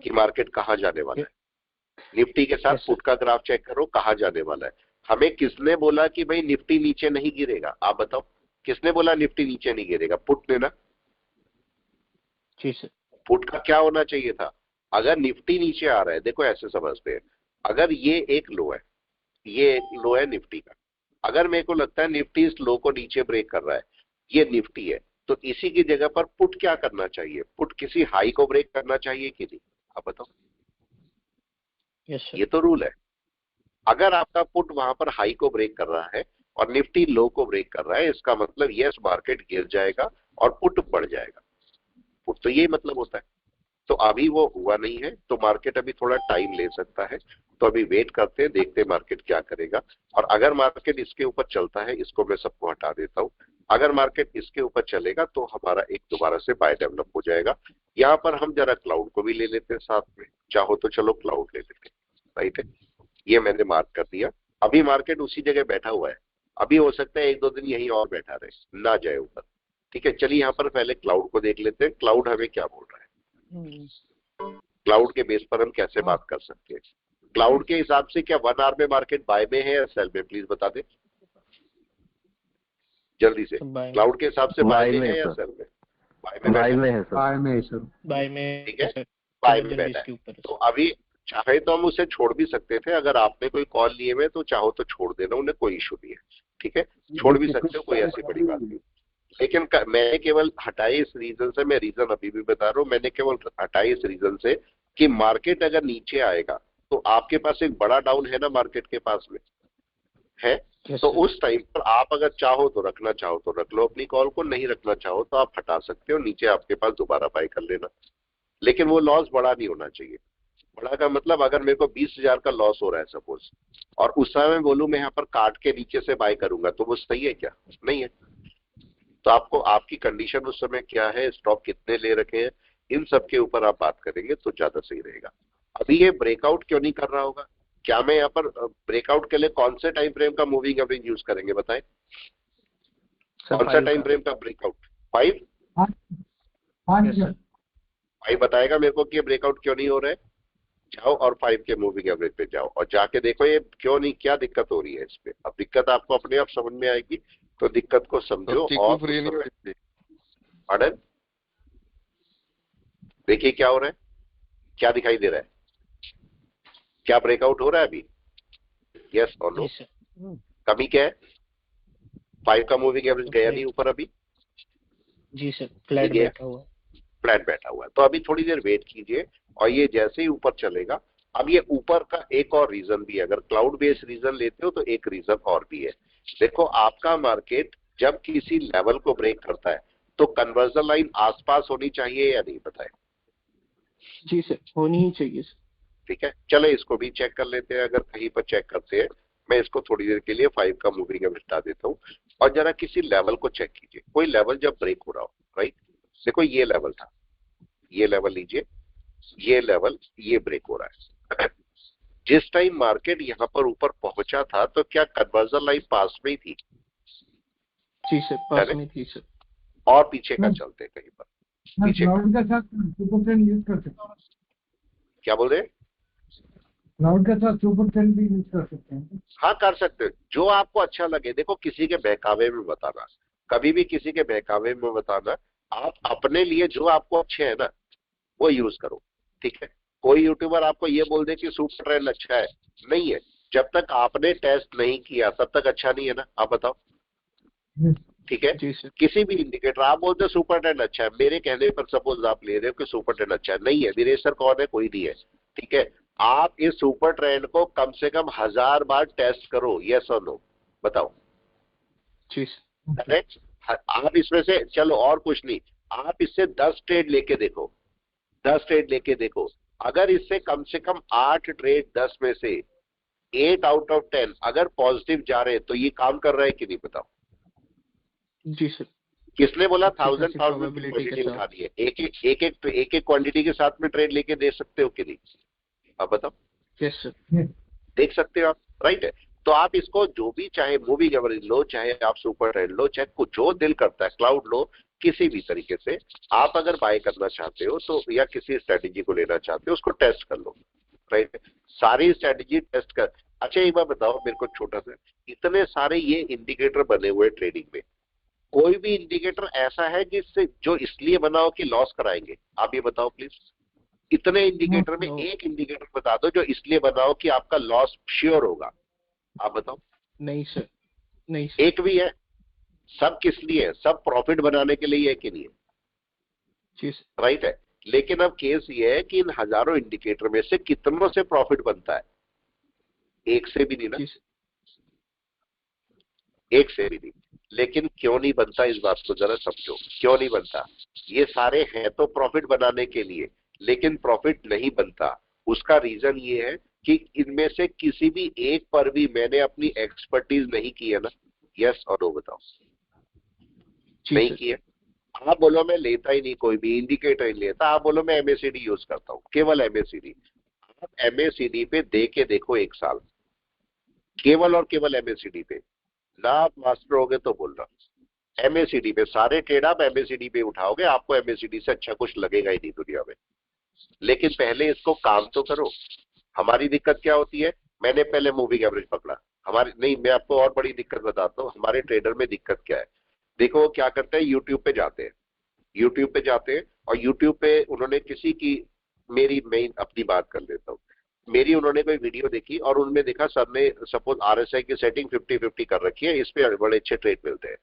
कि मार्केट कहाँ जाने वाला है। निफ्टी के साथ पुट का ग्राफ चेक करो कहाँ जाने वाला है। हमें किसने बोला कि भाई निफ्टी नीचे नहीं गिरेगा, आप बताओ किसने बोला निफ्टी नीचे नहीं गिरेगा? पुट ने ना। जी सर। पुट का क्या होना चाहिए था, अगर निफ्टी नीचे आ रहा है, देखो ऐसे समझते हैं, अगर ये एक लो है, ये एक लो है निफ्टी का, अगर मेरे को लगता है निफ्टी इस लो को नीचे ब्रेक कर रहा है, ये निफ्टी है, तो इसी की जगह पर पुट क्या करना चाहिए? पुट किसी हाई को ब्रेक करना चाहिए कि नहीं, आप बताओ। Yes sir. ये तो रूल है। अगर आपका पुट वहां पर हाई को ब्रेक कर रहा है और निफ्टी लो को ब्रेक कर रहा है, इसका मतलब यस मार्केट गिर जाएगा और पुट बढ़ जाएगा। पुट तो यही मतलब होता है। तो अभी वो हुआ नहीं है, तो मार्केट अभी थोड़ा टाइम ले सकता है, तो अभी वेट करते हैं, देखते हैं मार्केट क्या करेगा। और अगर मार्केट इसके ऊपर चलता है, इसको मैं सबको हटा देता हूं, अगर मार्केट इसके ऊपर चलेगा तो हमारा एक दोबारा से बाय डेवलप हो जाएगा। यहाँ पर हम जरा क्लाउड को भी ले लेते हैं साथ में, चाहो तो चलो क्लाउड ले लेते हैं, राइट है। ये मैंने मार्क कर दिया। अभी मार्केट उसी जगह बैठा हुआ है, अभी हो सकता है 1-2 दिन यहीं और बैठा रहे, ना जाए ऊपर, ठीक है। चलिए यहाँ पर पहले क्लाउड को देख लेते हैं, क्लाउड हमें क्या बोल रहा है, क्लाउड के बेस पर हम कैसे बात कर सकते हैं। क्लाउड के हिसाब से क्या 1 आवर में मार्केट बाय में है या सेल में, प्लीज बता दे जल्दी से। क्लाउड के हिसाब से बाय में है या सेल में? बाय में है सर। बाय में सर। बाय में, ठीक है, सर। बाय में बैठा है। तो अभी चाहे तो हम उसे छोड़ भी सकते थे, अगर आपने कोई कॉल लिए हुए तो चाहो तो छोड़ देना, उन्हें कोई इशू नहीं है, ठीक है, छोड़ भी सकते हो, कोई ऐसी बड़ी बात नहीं। लेकिन मैंने केवल हटाई इस रीजन से, मैं रीजन अभी भी बता रहा हूँ, मैंने केवल हटाई इस रीजन से कि मार्केट अगर नीचे आएगा तो आपके पास एक बड़ा डाउन है ना मार्केट के पास में है, तो उस टाइम पर आप अगर चाहो तो रखना चाहो तो रख लो अपनी कॉल को, नहीं रखना चाहो तो आप हटा सकते हो, नीचे आपके पास दोबारा बाय कर लेना। लेकिन वो लॉस बड़ा नहीं होना चाहिए। बड़ा का मतलब अगर मेरे को 20,000 का लॉस हो रहा है सपोज, और उस समय मैं बोलूं मैं यहाँ पर काट के नीचे से बाय करूंगा, तो वो सही है क्या? नहीं है। तो आपको आपकी कंडीशन उस समय क्या है, स्टॉक कितने ले रखे हैं, इन सब के ऊपर आप बात करेंगे तो ज्यादा सही रहेगा। अभी ये ब्रेकआउट क्यों नहीं कर रहा होगा? क्या मैं यहाँ पर ब्रेकआउट के लिए कौन से टाइम फ्रेम का मूविंग एवरेज यूज करेंगे बताएं? कौन सा टाइम फ्रेम का ब्रेकआउट? 5 बताएगा मेरे को कि ये ब्रेकआउट क्यों नहीं हो रहा है। जाओ और 5 के मूविंग एवरेज पे जाओ और जाके देखो ये क्यों नहीं, क्या दिक्कत हो रही है इस पे। अब दिक्कत आपको अपने आप समझ में आएगी, तो दिक्कत को समझो। और ऑर्डर देखिए क्या हो रहा है, क्या दिखाई दे रहा है, क्या ब्रेकआउट हो रहा है अभी? यस और नो? कमी क्या है? 5 का मूविंग एवरेज गया नहीं ऊपर अभी? जी सर, फ्लैट बैठा हुआ, फ्लैट बैठा हुआ है। तो अभी थोड़ी देर वेट कीजिए और ये जैसे ही ऊपर चलेगा। अब ये ऊपर का एक और रीजन भी है, अगर क्लाउड बेस्ड रीजन लेते हो तो एक रीजन और भी है। देखो आपका मार्केट जब किसी लेवल को ब्रेक करता है तो कन्वर्जन लाइन आसपास होनी चाहिए या नहीं, बताए? जी सर, होनी ही चाहिए सर। ठीक है, चले इसको भी चेक कर लेते हैं। अगर कहीं पर चेक करते हैं, मैं इसको थोड़ी देर के लिए 5 का मूविंग एवरेज हटा देता हूँ और जरा किसी लेवल को चेक कीजिए। कोई लेवल जब ब्रेक हो रहा हो, राइट, देखो ये लेवल था, ये लेवल लीजिए, ये लेवल, ये ब्रेक हो रहा है। जिस टाइम मार्केट यहाँ पर ऊपर पहुंचा था तो क्या कन्वर्जन लाइन पास में ही थी? जी सर, पास में थी सर। और पीछे का चलते कहीं पर पीछे क्लाउड के साथ सुपर ट्रेंड यूज कर सकते हैं। क्या बोल रहे हैं? क्लाउड के साथ सुपर ट्रेंड भी यूज कर सकते हैं। हाँ कर सकते हो, जो आपको अच्छा लगे। देखो किसी के बहकावे में बताना, कभी भी किसी के बहकावे में बताना। आप अपने लिए जो आपको अच्छे है ना वो यूज करो, ठीक है। कोई यूट्यूबर आपको ये बोल दे कि सुपर ट्रेंड अच्छा है, नहीं है, जब तक आपने टेस्ट नहीं किया तब तक अच्छा नहीं है ना, आप बताओ। ठीक है, जी सर। किसी भी इंडिकेटर आप बोलते हो सुपर ट्रेंड अच्छा है, मेरे कहने पर सपोज आप ले रहे हो कि सुपर ट्रेंड अच्छा है, नहीं है, विरेसर कौन है, कोई नहीं है। ठीक है, आप इस सुपर ट्रेंड को कम से कम 1000 बार टेस्ट करो, यस और नो, बताओ। जी सर। करेक्ट, आप इसमें से चलो और कुछ नहीं, आप इससे 10 ट्रेड लेके देखो, 10 ट्रेड लेके देखो, अगर इससे कम से कम 8 ट्रेड 10 में से 8 आउट ऑफ 10 अगर पॉजिटिव जा रहे हैं तो ये काम कर रहा है कि नहीं, बताओ। जी सर। किसने बोला अच्छी 1000 खासी पाउंड की प्रोबेबिलिटी के क्वांटिटी साथ। उठानी है, एक एक क्वांटिटी के साथ में ट्रेड लेके दे सकते हो कि नहीं, आप बताओ। Yes sir. देख सकते हो आप, राइट है। तो आप इसको जो भी चाहे मूविंग एवरेज लो, चाहे आप सुपर ट्रेंड लो, चाहे कुछ जो दिल करता है क्लाउड लो, किसी भी तरीके से आप अगर बाय करना चाहते हो तो, या किसी स्ट्रेटेजी को लेना चाहते हो, उसको टेस्ट कर लो, राइट है। सारी स्ट्रेटेजी टेस्ट कर। अच्छा एक बार बताओ मेरे को छोटा सा, इतने सारे ये इंडिकेटर बने हुए ट्रेडिंग में, कोई भी इंडिकेटर ऐसा है जिससे जो इसलिए बनाओ कि लॉस कराएंगे, आप ये बताओ प्लीज। इतने इंडिकेटर में No. एक इंडिकेटर बता दो जो इसलिए बनाओ कि आपका लॉस श्योर होगा, आप बताओ। नहीं सर। नहीं सर। एक भी है? सब किस लिए है, सब प्रॉफिट बनाने के लिए है कि नहीं है, जी सर। राइट है। लेकिन अब केस ये है कि इन हजारों इंडिकेटर में से कितनों से प्रॉफिट बनता है, एक से भी नहीं ना, जी सर। एक से भी नहीं। लेकिन क्यों नहीं बनता, इस बात को जरा समझो, क्यों नहीं बनता। ये सारे हैं तो प्रॉफिट बनाने के लिए, लेकिन प्रॉफिट नहीं बनता। उसका रीजन ये है कि इनमें से किसी भी एक पर भी मैंने अपनी एक्सपर्टीज नहीं की है ना, यस और नो बताओ। जी नहीं सर। की है। आप बोलो मैं लेता ही नहीं, कोई भी इंडिकेटर नहीं लेता, आप बोलो मैं एमएसीडी यूज करता हूं, केवल एमएसीडी। आप एमएसीडी पे दे के देखो 1 साल, केवल और केवल एमएसीडी पे, ना आप मास्टर होगे तो बोल रहा। एमएसीडी पे सारे ट्रेड आप एमएसीडी पे उठाओगे, आपको एमएसीडी से अच्छा कुछ लगेगा ही नहीं दुनिया में। लेकिन पहले इसको काम तो करो। हमारी दिक्कत क्या होती है, मैंने पहले मूविंग एवरेज पकड़ा, हमारी नहीं, मैं आपको और बड़ी दिक्कत बताता हूँ, हमारे ट्रेडर में दिक्कत क्या है। देखो वो क्या करते हैं, यूट्यूब पे जाते हैं, यूट्यूब पे जाते हैं और यूट्यूब पे उन्होंने किसी की, मेरी मैं अपनी बात कर लेता हूँ, मेरी उन्होंने कोई वीडियो देखी और उनमें देखा सर ने सपोज आरएसआई की सेटिंग 50-50 कर रखी है, इस पे बड़े अच्छे ट्रेड मिलते हैं।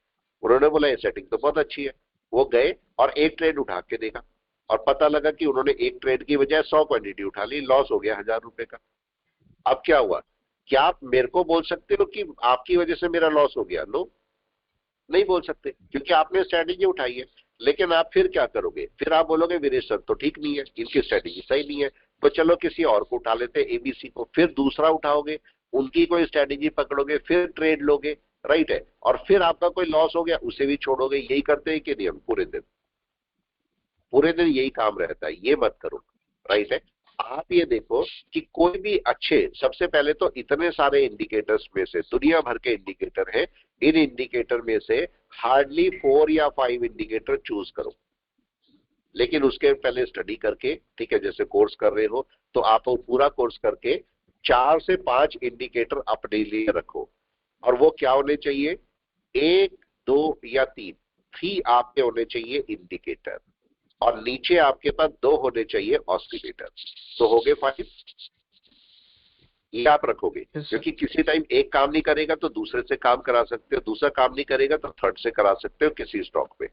उन्होंने बोला ये सेटिंग तो बहुत अच्छी है। वो गए और एक ट्रेड उठा के देखा और पता लगा कि उन्होंने एक ट्रेड की बजाय 100 क्वांटिटी उठा ली, लॉस हो गया 1000 रुपए का। अब क्या हुआ, क्या आप मेरे को बोल सकते हो कि आपकी वजह से मेरा लॉस हो गया? नो, नहीं बोल सकते, क्योंकि आपने स्ट्रैटेजी उठाई है। लेकिन आप फिर क्या करोगे, फिर आप बोलोगे वीरेश सर तो ठीक नहीं है, इनकी स्ट्रैटेजी सही नहीं है, तो चलो किसी और को उठा लेते हैं, एबीसी को। फिर दूसरा उठाओगे, उनकी कोई स्ट्रैटेजी पकड़ोगे, फिर ट्रेड लोगे, राइट है। और फिर आपका कोई लॉस हो गया, उसे भी छोड़ोगे। यही करते हैं कि नहीं हम पूरे दिन, पूरे दिन यही काम रहता है, ये मत करो, राइट है। आप ये देखो कि कोई भी अच्छे, सबसे पहले तो इतने सारे इंडिकेटर्स में से, दुनिया भर के इंडिकेटर हैं, इन इंडिकेटर में से हार्डली 4 या 5 इंडिकेटर चूज करो। लेकिन उसके पहले स्टडी करके, ठीक है, जैसे कोर्स कर रहे हो तो आप वो पूरा कोर्स करके 4 से 5 इंडिकेटर अपने लिए रखो। और वो क्या होने चाहिए, 1, 2 या 3 आपके होने चाहिए इंडिकेटर, और नीचे आपके पास 2 होने चाहिए ऑसिलेटर। तो हो गए 5, ये आप रखोगे। क्योंकि किसी टाइम एक काम नहीं करेगा तो दूसरे से काम करा सकते हो, दूसरा काम नहीं करेगा तो थर्ड से करा सकते हो किसी स्टॉक पे।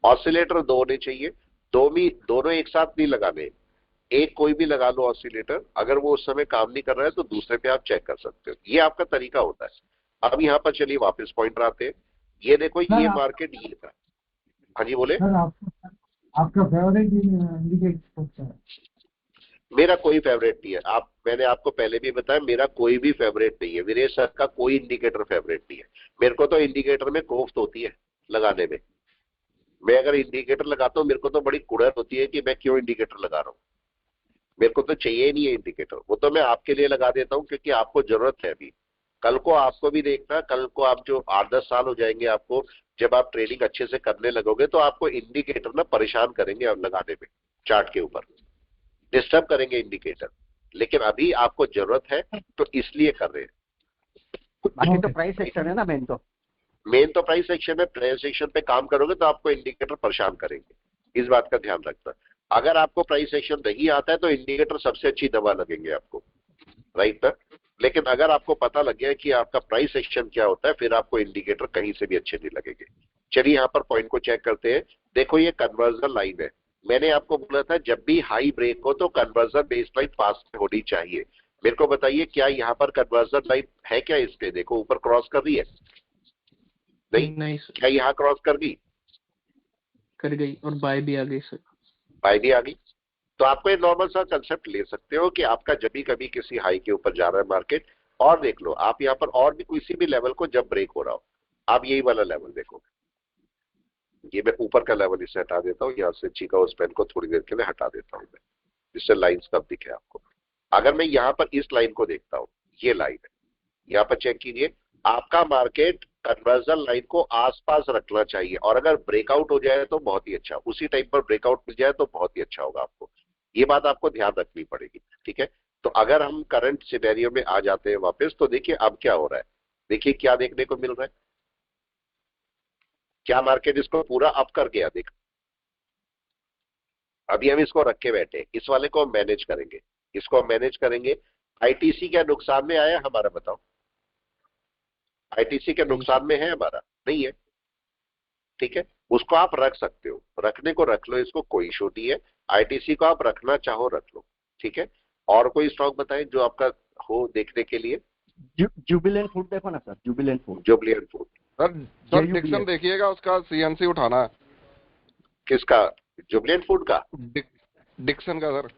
ऑसिलेटर 2 होने चाहिए, दोनों एक साथ नहीं लगाने, एक कोई भी लगा लो ऑसिलेटर, अगर वो उस समय काम नहीं कर रहा है तो दूसरे पे आप चेक कर सकते हो। ये आपका तरीका होता है। अब यहाँ पर चलिए वापस पॉइंट आते हैं। ये देखो ये मार्केट ये था। हाँ जी बोले। सर आपका फेवरेट इंडिकेटर कौन सा है? मेरा कोई फेवरेट नहीं है। मैंने आपको पहले भी बताया, मेरा कोई भी फेवरेट नहीं है। वीरेश सर का कोई इंडिकेटर फेवरेट नहीं है। मेरे को तो इंडिकेटर में कोफ्त होती है लगाने में। मैं अगर इंडिकेटर लगाता हूँ मेरे को तो बड़ी कुड़न होती है कि मैं क्यों इंडिकेटर लगा रहा हूँ। मेरे को तो चाहिए ही नहीं है इंडिकेटर, वो तो मैं आपके लिए लगा देता हूँ क्योंकि आपको जरूरत है अभी। कल को आपको भी देखना, कल को आप जो 8-10 साल हो जाएंगे आपको, जब आप ट्रेडिंग अच्छे से करने लगोगे तो आपको इंडिकेटर ना परेशान करेंगे अब लगाने में, चार्ट के ऊपर डिस्टर्ब करेंगे इंडिकेटर। लेकिन अभी आपको जरूरत है तो इसलिए कर रहे हैं। बाकी तो प्राइस सेक्शन है ना मेन तो प्राइस सेक्शन में, प्राइस सेक्शन पे काम करोगे तो आपको इंडिकेटर परेशान करेंगे, इस बात का ध्यान रखना। अगर आपको प्राइस सेक्शन नहीं आता है तो इंडिकेटर सबसे अच्छी दवा लगेंगे आपको, राइट ना। लेकिन अगर आपको पता लग गया कि आपका प्राइस एक्शन क्या होता है, फिर आपको इंडिकेटर कहीं से भी अच्छे नहीं लगेंगे। चलिए यहाँ पर पॉइंट को चेक करते हैं। देखो ये कन्वर्जन लाइन है, मैंने आपको बोला था जब भी हाई ब्रेक हो तो कन्वर्जन बेस लाइन पास में होनी चाहिए। मेरे को बताइए क्या यहाँ पर कन्वर्जन लाइन है क्या? इस पे देखो ऊपर क्रॉस कर रही है? नहीं सर। क्या यहाँ क्रॉस कर गई? कर गई, और बाय भी आ गई सर। बाय भी आ गई। तो आपको ये नॉर्मल सा कंसेप्ट ले सकते हो कि आपका जब भी कभी किसी हाई के ऊपर जा रहा है मार्केट, और देख लो आप यहाँ पर और भी किसी भी लेवल को जब ब्रेक हो रहा हो, आप यही वाला लेवल देखो। ये मैं ऊपर का लेवल इसे हटा देता हूँ, यहाँ से चीका उस पेन को थोड़ी देर के लिए हटा देता हूँ मैं, जिससे लाइन्स कब दिखे आपको। अगर मैं यहाँ पर इस लाइन को देखता हूँ, ये लाइन है, यहाँ पर चेक कीजिए, आपका मार्केट कन्वर्जन लाइन को आसपास रखना चाहिए, और अगर ब्रेकआउट हो जाए तो बहुत ही अच्छा, उसी टाइम पर ब्रेकआउट मिल जाए तो बहुत ही अच्छा होगा आपको। ये बात आपको ध्यान रखनी पड़ेगी, ठीक है। तो अगर हम करंट सिनेरियो में आ जाते हैं वापस, तो देखिए अब क्या हो रहा है, देखिए क्या देखने को मिल रहा है, क्या मार्केट इसको पूरा अप कर गया। देख अभी हम इसको रख के बैठे, इस वाले को हम मैनेज करेंगे, इसको हम मैनेज करेंगे। आईटीसी क्या नुकसान में आया हमारा, बताओ? आईटीसी के नुकसान में है हमारा? नहीं है, ठीक है। उसको आप रख सकते हो, रखने को रख लो, इसको कोई इशू नहीं है। आईटीसी को आप रखना चाहो रख लो, ठीक है। और कोई स्टॉक बताएं जो आपका हो देखने के लिए? जुबिलेंट फूड देखो ना sir, Jubilant Food. Jubilant Food sir Dixon देखिएगा, उसका सीएनसी उठाना है। किसका? जुबिलेंट फूड का? डिक्सन का सर।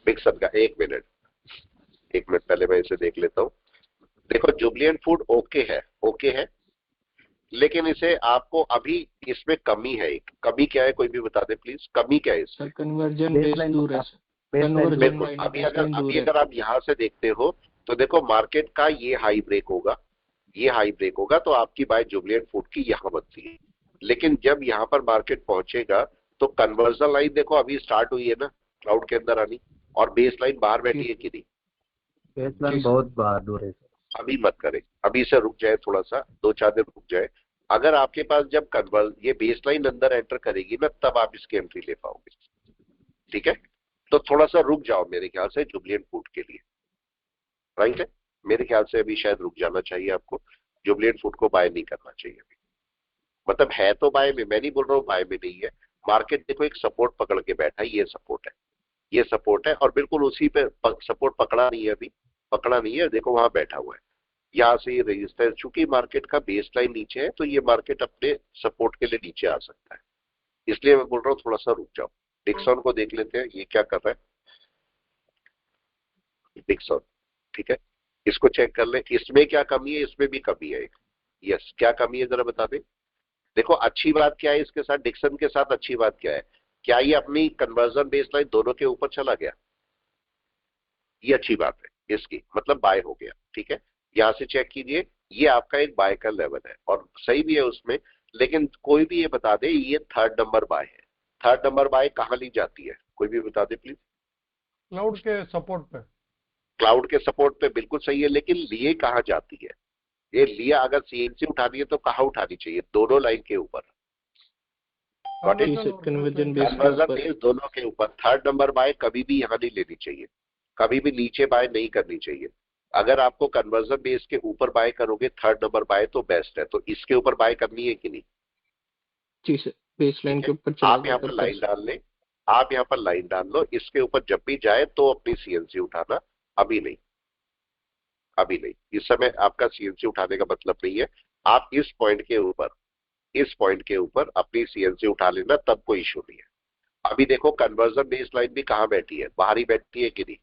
डिक्सन का, एक मिनट पहले मैं इसे देख लेता हूँ। देखो जुबिलेंट फूड ओके है, लेकिन इसे आपको अभी इसमें कमी है। एक कमी क्या है, कोई भी बता दे प्लीज, कमी क्या है इसमें? कन्वर्जन बेस दूर है सर। बिल्कुल। अभी अगर आप यहाँ से देखते हो तो देखो मार्केट का ये हाई ब्रेक होगा, तो आपकी बाय जुबिलेंट फूड की यहाँ बनती है। लेकिन जब यहाँ पर मार्केट पहुंचेगा तो कन्वर्जन लाइन देखो अभी स्टार्ट हुई है ना क्लाउड के अंदर आनी, और बेस लाइन बाहर बैठी है कि नहीं? बेस लाइन बहुत बाहर दूर है। अभी मत करें, अभी से रुक जाए, थोड़ा सा 2-4 दिन रुक जाए। अगर आपके पास जब ये बेस लाइन अंदर एंटर करेगी ना, तब आप इसकी एंट्री ले पाओगे, ठीक है। तो थोड़ा सा रुक जाओ मेरे ख्याल से जुबिलेंट फूड के लिए, राइट है। मेरे ख्याल से अभी शायद रुक जाना चाहिए आपको, जुबिलेंट फूड को बाय नहीं करना चाहिए अभी। मतलब है तो बाय में, मैं नहीं बोल रहा हूँ बाय में नहीं है। मार्केट देखो एक सपोर्ट पकड़ के बैठा है, ये सपोर्ट है, और बिल्कुल उसी पे सपोर्ट पकड़ा नहीं है, अभी पकड़ा नहीं है, देखो वहां बैठा हुआ है। यहाँ से ये रजिस्टर, चूंकि मार्केट का बेस लाइन नीचे है तो ये मार्केट अपने सपोर्ट के लिए नीचे आ सकता है, इसलिए मैं बोल रहा हूँ थोड़ा सा रुक जाओ। डिक्सन को देख लेते हैं, ये क्या कर रहा है डिक्सन, ठीक है। इसको चेक कर ले, इसमें क्या कमी है, इसमें भी कमी है। यस, क्या कमी है जरा बता दे। देखो अच्छी बात क्या है इसके साथ, डिक्सन के साथ अच्छी बात क्या है, क्या ये अपनी कन्वर्जन बेस लाइन दोनों के ऊपर चला गया? ये अच्छी बात है इसकी, मतलब बाय हो गया, ठीक है। यहाँ से चेक कीजिए, ये आपका एक बाय का लेवल है और सही भी है उसमें, लेकिन कोई भी ये बता दे ये 3rd नंबर बाय है। 3rd नंबर बाय कहाँ ली जाती है, कोई भी बता दे प्लीज। क्लाउड के सपोर्ट पे। क्लाउड के सपोर्ट पे, बिल्कुल सही है, लेकिन लिए कहाँ जाती है? ये लिया अगर सीएनसी उठानी है तो कहाँ उठानी चाहिए? दोनों लाइन के ऊपर, कन्वर्जन बेस दोनों के ऊपर। 3rd नंबर बाय कभी भी यहाँ नहीं लेनी चाहिए, कभी भी नीचे बाय नहीं करनी चाहिए। अगर आपको कन्वर्जन बेस के ऊपर बाय करोगे 3rd नंबर बाय तो बेस्ट है, तो इसके ऊपर बाय करनी है कि नहीं? जी सर, बेस लाइन के ऊपर आप यहाँ पर लाइन डाल लें, आप यहाँ पर लाइन डाल लो, इसके ऊपर जब भी जाए तो अपनी सीएनसी उठाना, अभी नहीं, इस समय आपका सीएनसी उठाने का मतलब नहीं है। आप इस पॉइंट के ऊपर अपनी सीएनसी उठा लेना, तब कोई इशू नहीं है। अभी देखो कन्वर्जन बेस लाइन भी कहाँ बैठी है, बाहर ही बैठी है कि नहीं,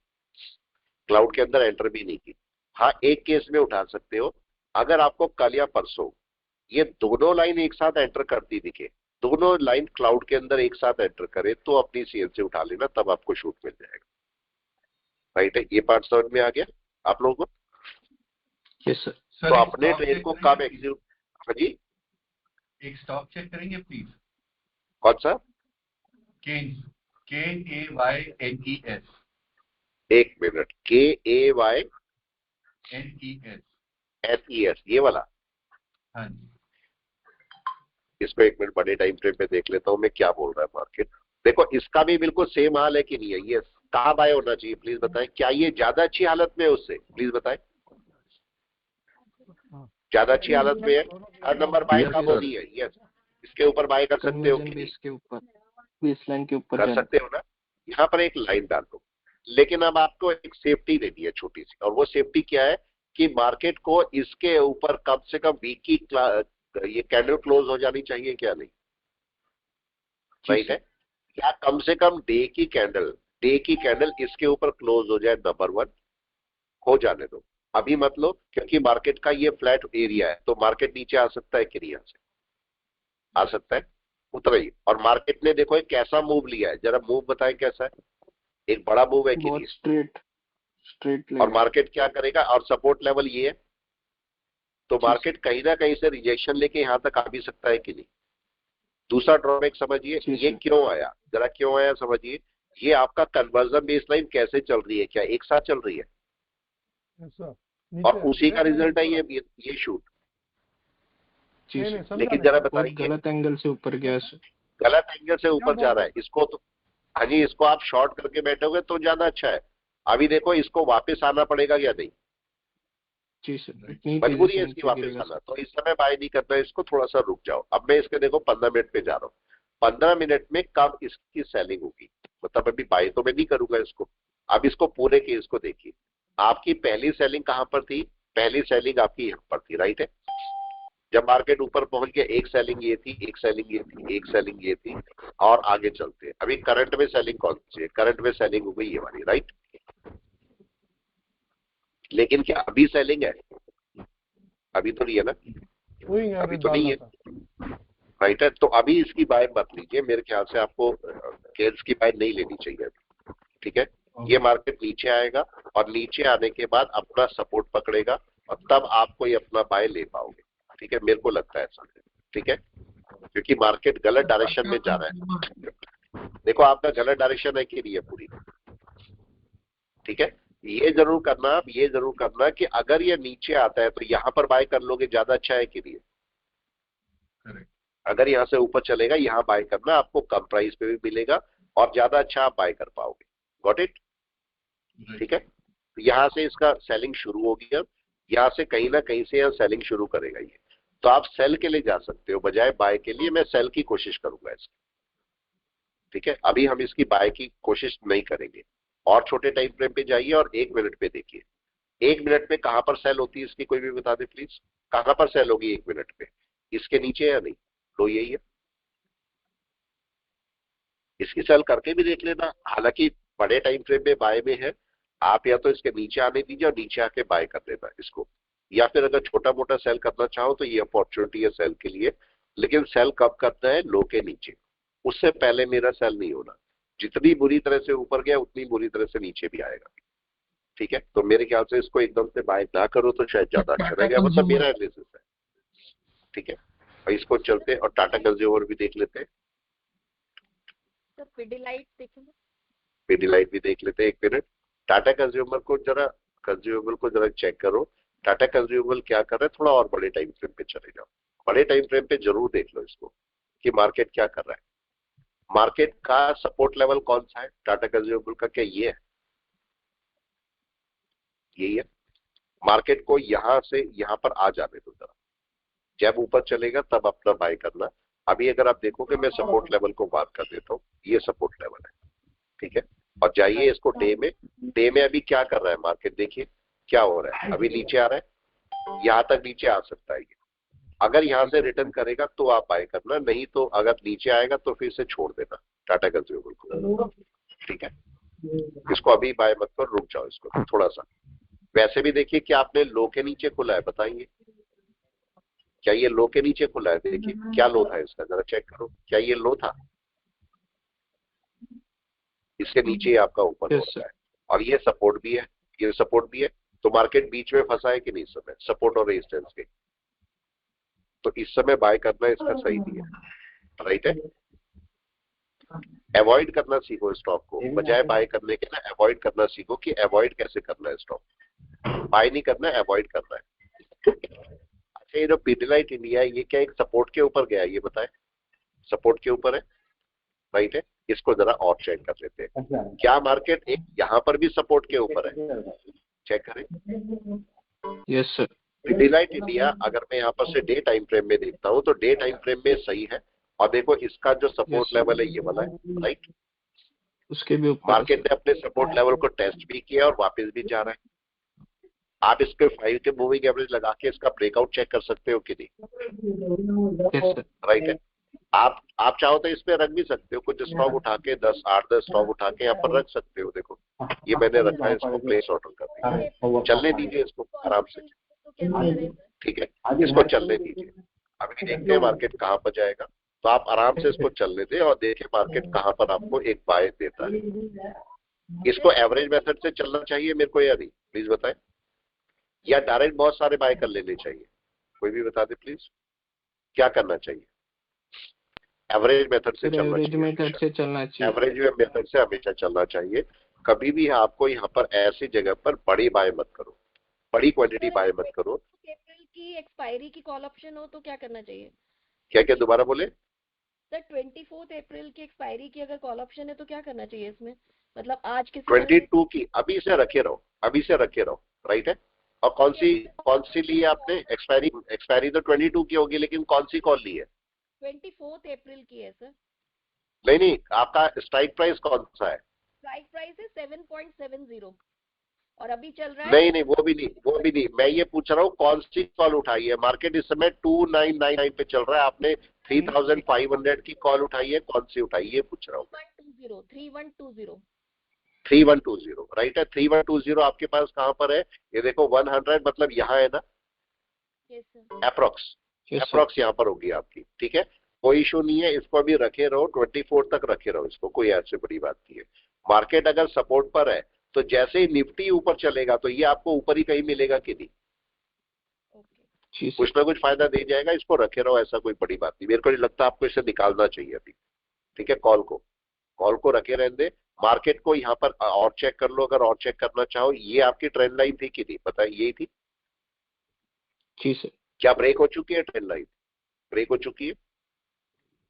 क्लाउड के अंदर एंटर भी नहीं की। हाँ एक केस में उठा सकते हो, अगर आपको कल या परसों ये दोनों लाइन एक साथ एंटर करती दिखे, दोनों लाइन क्लाउड के अंदर एक साथ एंटर करे, तो अपनी सीएनसी उठा लेना, तब आपको शूट मिल जाएगा, राइट है। ये पार्ट समझ में आ गया आप लोगों को? Yes sir. तो अपने ट्रेड को कब एग्जीक्यूट? हाँ जी, एक स्टॉक चेक करेंगे प्लीज। कौन सा? Kaynes, KAYNES। एक मिनट, KAYNES, ये वाला? हाँ जी। इसको एक मिनट बड़े टाइम फ्रेम पे देख लेता हूँ मैं क्या बोल रहा है मार्केट। देखो इसका भी बिल्कुल सेम हाल है कि नहीं है, ये कहाँ बाय होना चाहिए प्लीज बताएं। क्या ये ज्यादा अच्छी हालत में है उससे, प्लीज बताएं। ज्यादा अच्छी हालत में है, हर नंबर बाय Yes, कब sir. होनी है। यस, इसके ऊपर बाय कर सकते हो कन्वर्जन कि नहीं? बेस के ऊपर, बेसलाइन के ऊपर कर जाना। सकते हो ना। यहाँ पर एक लाइन डाल दो, लेकिन अब आपको एक सेफ्टी देनी है छोटी सी, और वो सेफ्टी क्या है कि मार्केट को इसके ऊपर कम से कम वीक की ये कैंडल क्लोज हो जानी चाहिए, क्या नहीं? राइट है, या कम से कम डे की कैंडल इसके ऊपर क्लोज हो जाए। नंबर 1 हो जाने दो, अभी मत लो, क्योंकि मार्केट का ये फ्लैट एरिया है, तो मार्केट नीचे आ सकता है कि नहीं? यहाँ से आ सकता है, उतना ही। और मार्केट ने देखो एक कैसा मूव लिया है, जरा मूव बताएं कैसा है। एक बड़ा मूव है कि बहुत नहीं? स्ट्रेट और लाइन। मार्केट क्या करेगा, और सपोर्ट लेवल ये है, तो जी, मार्केट कहीं ना कहीं से रिजेक्शन लेके यहां तक आ भी सकता है कि नहीं? दूसरा ड्रॉबैक समझिए, जी, ये सर। क्यों आया, जरा क्यों आया समझिए। ये आपका कन्वर्जन बेसलाइन कैसे चल रही है, क्या एक साथ चल रही है? और उसी का रिजल्ट है ये शूट। जी सर, लेकिन जरा बहुत बताइए, गलत एंगल से ऊपर गया सर। गलत एंगल से ऊपर जा रहा है, इसको तो हाँ जी, इसको आप शॉर्ट करके बैठोगे तो ज्यादा अच्छा है। अभी देखो इसको वापस आना पड़ेगा या नहीं, जी सर, इतनी तेजी मजबूरी से है इसकी नीचे वापस गिरेगा आना, सर। तो इस समय बाय नहीं करना है इसको, थोड़ा सा रुक जाओ। अब मैं इसके देखो 15 मिनट पे जा रहा हूँ, 15 मिनट में कब इसकी सेलिंग होगी, मतलब अभी बाय तो मैं नहीं करूंगा इसको। अब इसको पूरे केस को देखिए, आपकी पहली सेलिंग कहां पर थी? पहली सेलिंग आपकी यहाँ पर थी, राइट है। जब मार्केट ऊपर पहुंच गया, एक सेलिंग ये थी, एक सेलिंग ये थी, एक सेलिंग ये थी, और आगे चलते हैं। अभी करंट में सेलिंग कौन सी है? करंट में सेलिंग हो गई ये वाली, राइट। लेकिन क्या अभी सेलिंग है? अभी तो नहीं है ना, अभी तो नहीं है, राइट है। तो अभी इसकी बाय मत लीजिए, मेरे ख्याल से आपको गेल्स की बाय नहीं लेनी चाहिए, ठीक है। ये मार्केट नीचे आएगा, और नीचे आने के बाद अपना सपोर्ट पकड़ेगा, और तब आप कोई अपना बाय ले पाओगे, ठीक है, मेरे को लगता है ऐसा, ठीक है। क्योंकि मार्केट गलत डायरेक्शन में जा रहा है, देखो आपका गलत डायरेक्शन है कि नहीं है पूरी, ठीक है। ये जरूर करना कि अगर ये नीचे आता है तो यहाँ पर बाय कर लोगे, ज्यादा अच्छा है कि नहीं? अगर यहाँ से ऊपर चलेगा, यहाँ बाय करना, आपको कम प्राइस पे भी मिलेगा और ज्यादा अच्छा आप बाय कर पाओगे। Got it? ठीक है, तो यहाँ से इसका सेलिंग शुरू होगी। अब यहाँ से कहीं ना कहीं से यहाँ सेलिंग शुरू करेगा ये, तो आप सेल के लिए जा सकते हो बजाय बाय के लिए। मैं सेल की कोशिश करूंगा इसकी, ठीक है। अभी हम इसकी बाय की कोशिश नहीं करेंगे, और छोटे टाइम फ्रेम पे जाइए और 1 मिनट पे देखिए। 1 मिनट में कहां पर सेल होती है इसकी, कोई भी बता दे प्लीज, कहां पर सेल होगी 1 मिनट पे? इसके नीचे या नहीं? तो यही है, इसकी सेल करके भी देख लेना। हालांकि बड़े टाइम फ्रेम में बाय में है, आप या तो इसके नीचे आने दीजिए और नीचे आके बाय कर लेना इसको, या फिर अगर छोटा मोटा सेल करना चाहो तो ये अपॉर्चुनिटी है सेल के लिए। लेकिन सेल कब करना है? लो के नीचे, उससे पहले मेरा सेल नहीं होना। जितनी बुरी तरह से ऊपर गया उतनी बुरी तरह से नीचे भी आएगा, ठीक है। तो मेरे ख्याल से इसको एकदम से बाय ना करो तो शायद ज्यादा अच्छा रहेगा, मतलब मेरा एनालिसिस है, ठीक है। और इसको चलते और टाटा कंज्यूमर भी देख लेते हैं, पिडिलाइट देखेंगे, पिडिलाइट भी देख लेते हैं। 1 मिनट, टाटा कंज्यूमर को जरा चेक करो। टाटा कंज्यूमर क्या कर रहा है, थोड़ा और बड़े टाइम फ्रेम पे चले जाओ। बड़े टाइम फ्रेम पे जरूर देख लो इसको कि मार्केट क्या कर रहा है। मार्केट का सपोर्ट लेवल कौन सा है टाटा कंज्यूमर का? क्या ये है? यही है। मार्केट को यहां से यहां पर आ जाने दो जरा, जब ऊपर चलेगा तब अपना बाय करना। अभी अगर आप देखोगे, मैं सपोर्ट लेवल को मार्क कर देता हूँ, ये सपोर्ट लेवल है, ठीक है। और जाइए इसको डे में अभी क्या कर रहा है मार्केट, देखिए क्या हो रहा है। अभी नीचे आ रहा है, यहां तक नीचे आ सकता है ये। अगर यहां से रिटर्न करेगा तो आप बाय करना, नहीं तो अगर नीचे आएगा तो फिर से छोड़ देना टाटा कंज्यूमर को, ठीक है। इसको अभी बाय मत कर, रुक जाओ इसको थोड़ा सा। वैसे भी देखिए कि आपने लो के नीचे खुला है, बताइए क्या ये लो के नीचे खुला है? देखिए क्या लो था इसका, जरा चेक करो, क्या ये लो था? इसके नीचे ही आपका ऊपर हो रहा है, और ये सपोर्ट भी है, ये सपोर्ट भी है। तो मार्केट बीच में फंसा है कि नहीं? इस समय सपोर्ट और रेजिस्टेंस के, तो इस समय बाय करना इसका सही नहीं है, राइट है। अवॉइड करना सीखो स्टॉक को, बजाय बाय करने के ना अवॉइड करना सीखो कि अवॉइड कैसे करना है स्टॉक। बाय नहीं करना है, अवॉइड करना है। अच्छा, ये जो पिडिलाइट इंडिया है, ये क्या एक सपोर्ट के ऊपर गया है? ये बताए, सपोर्ट के ऊपर है, राइट है। इसको जरा और चेक कर लेते हैं। क्या मार्केट एक यहाँ पर भी सपोर्ट के ऊपर है? चेक करें। Yes sir. पिडिलाइट इंडिया अगर मैं यहाँ पर से डे टाइम फ्रेम में देखता हूँ तो डे टाइम फ्रेम में सही है, और देखो इसका जो सपोर्ट Yes, लेवल है ये वाला है, राइट। उसके भी ऊपर मार्केट ने अपने सपोर्ट लेवल को टेस्ट भी किया और वापस भी जा रहा है। आप इस पे 5 के मूविंग एवरेज लगा के इसका ब्रेकआउट चेक कर सकते हो कि नहीं? Yes sir. राइट है। आप चाहो तो इस पे रख भी सकते हो, कुछ स्टॉक उठा के 8-10 स्टॉक उठा के यहाँ पर रख सकते हो। देखो ये मैंने रखा है, इसको प्लेस ऑर्डर कर दिया, चलने दीजिए इसको आराम से, ठीक है, इसको चलने दीजिए। अभी देखते हैं मार्केट कहाँ पर जाएगा, तो आप आराम से इसको चलने दें और देखें मार्केट कहाँ पर आपको एक बाय देता है। इसको एवरेज मेथड से चलना चाहिए मेरे को या नहीं, प्लीज बताएं, या डायरेक्ट बहुत सारे बाय कर लेने चाहिए? कोई भी बता दे प्लीज, क्या करना चाहिए? एवरेज मेथड से चलना एवरेज चाहिए, मेथड से चलना चाहिए। एवरेज मेथड से हमेशा चलना चाहिए। कभी भी आपको यहाँ पर ऐसी जगह पर बड़ी बाय मत करो, बड़ी क्वांटिटी बाय मत करो। अप्रैल की एक्सपायरी की कॉल ऑप्शन हो तो क्या करना चाहिए? क्या क्या दोबारा बोले? सर 24 अप्रैल की एक्सपायरी की अगर कॉल ऑप्शन है तो क्या करना चाहिए इसमें? मतलब आज किसी 22 की अभी से रखे रहो, अभी से रखे रहो, राइट है। और कौन सी ली है आपने? एक्सपायरी तो 22 की होगी, लेकिन कौन सी कॉल ली है? 24 अप्रैल की है सर। नहीं, आपका स्ट्राइक प्राइस कौन सा है? स्ट्राइक प्राइस है 7.70 और अभी चल रहा है। नहीं, वो भी नहीं, मैं ये पूछ रहा हूँ कौन सी कॉल उठाई है? मार्केट इस समय 2999 पे चल रहा है, आपने 3500 की कॉल उठाई है, कौन सी उठाई है पूछ रहा हूँ। 3120 राइट है। 3120 आपके पास कहाँ पर है? ये देखो 100 मतलब यहाँ है ना, अप्रोक्स यहाँ पर होगी आपकी, ठीक है, कोई इशू नहीं है। इसको अभी रखे रहो, 24 तक रखे रहो इसको, कोई ऐसे बड़ी बात नहीं है। मार्केट अगर सपोर्ट पर है तो जैसे ही निफ्टी ऊपर चलेगा तो ये आपको ऊपर ही कहीं मिलेगा कि नहीं, कुछ ना कुछ फायदा दे जाएगा। इसको रखे रहो, ऐसा कोई बड़ी बात नहीं। मेरे को नहीं लगता आपको इसे निकालना चाहिए अभी, ठीक है। कॉल को रखे रहने दे। मार्केट को यहाँ पर और चेक कर लो, अगर और चेक करना चाहो। ये आपकी ट्रेंड लाइन थी कि नहीं, पता है यही थी? जी सर। क्या ब्रेक हो चुकी है? ट्रेंड लाइन ब्रेक हो चुकी है?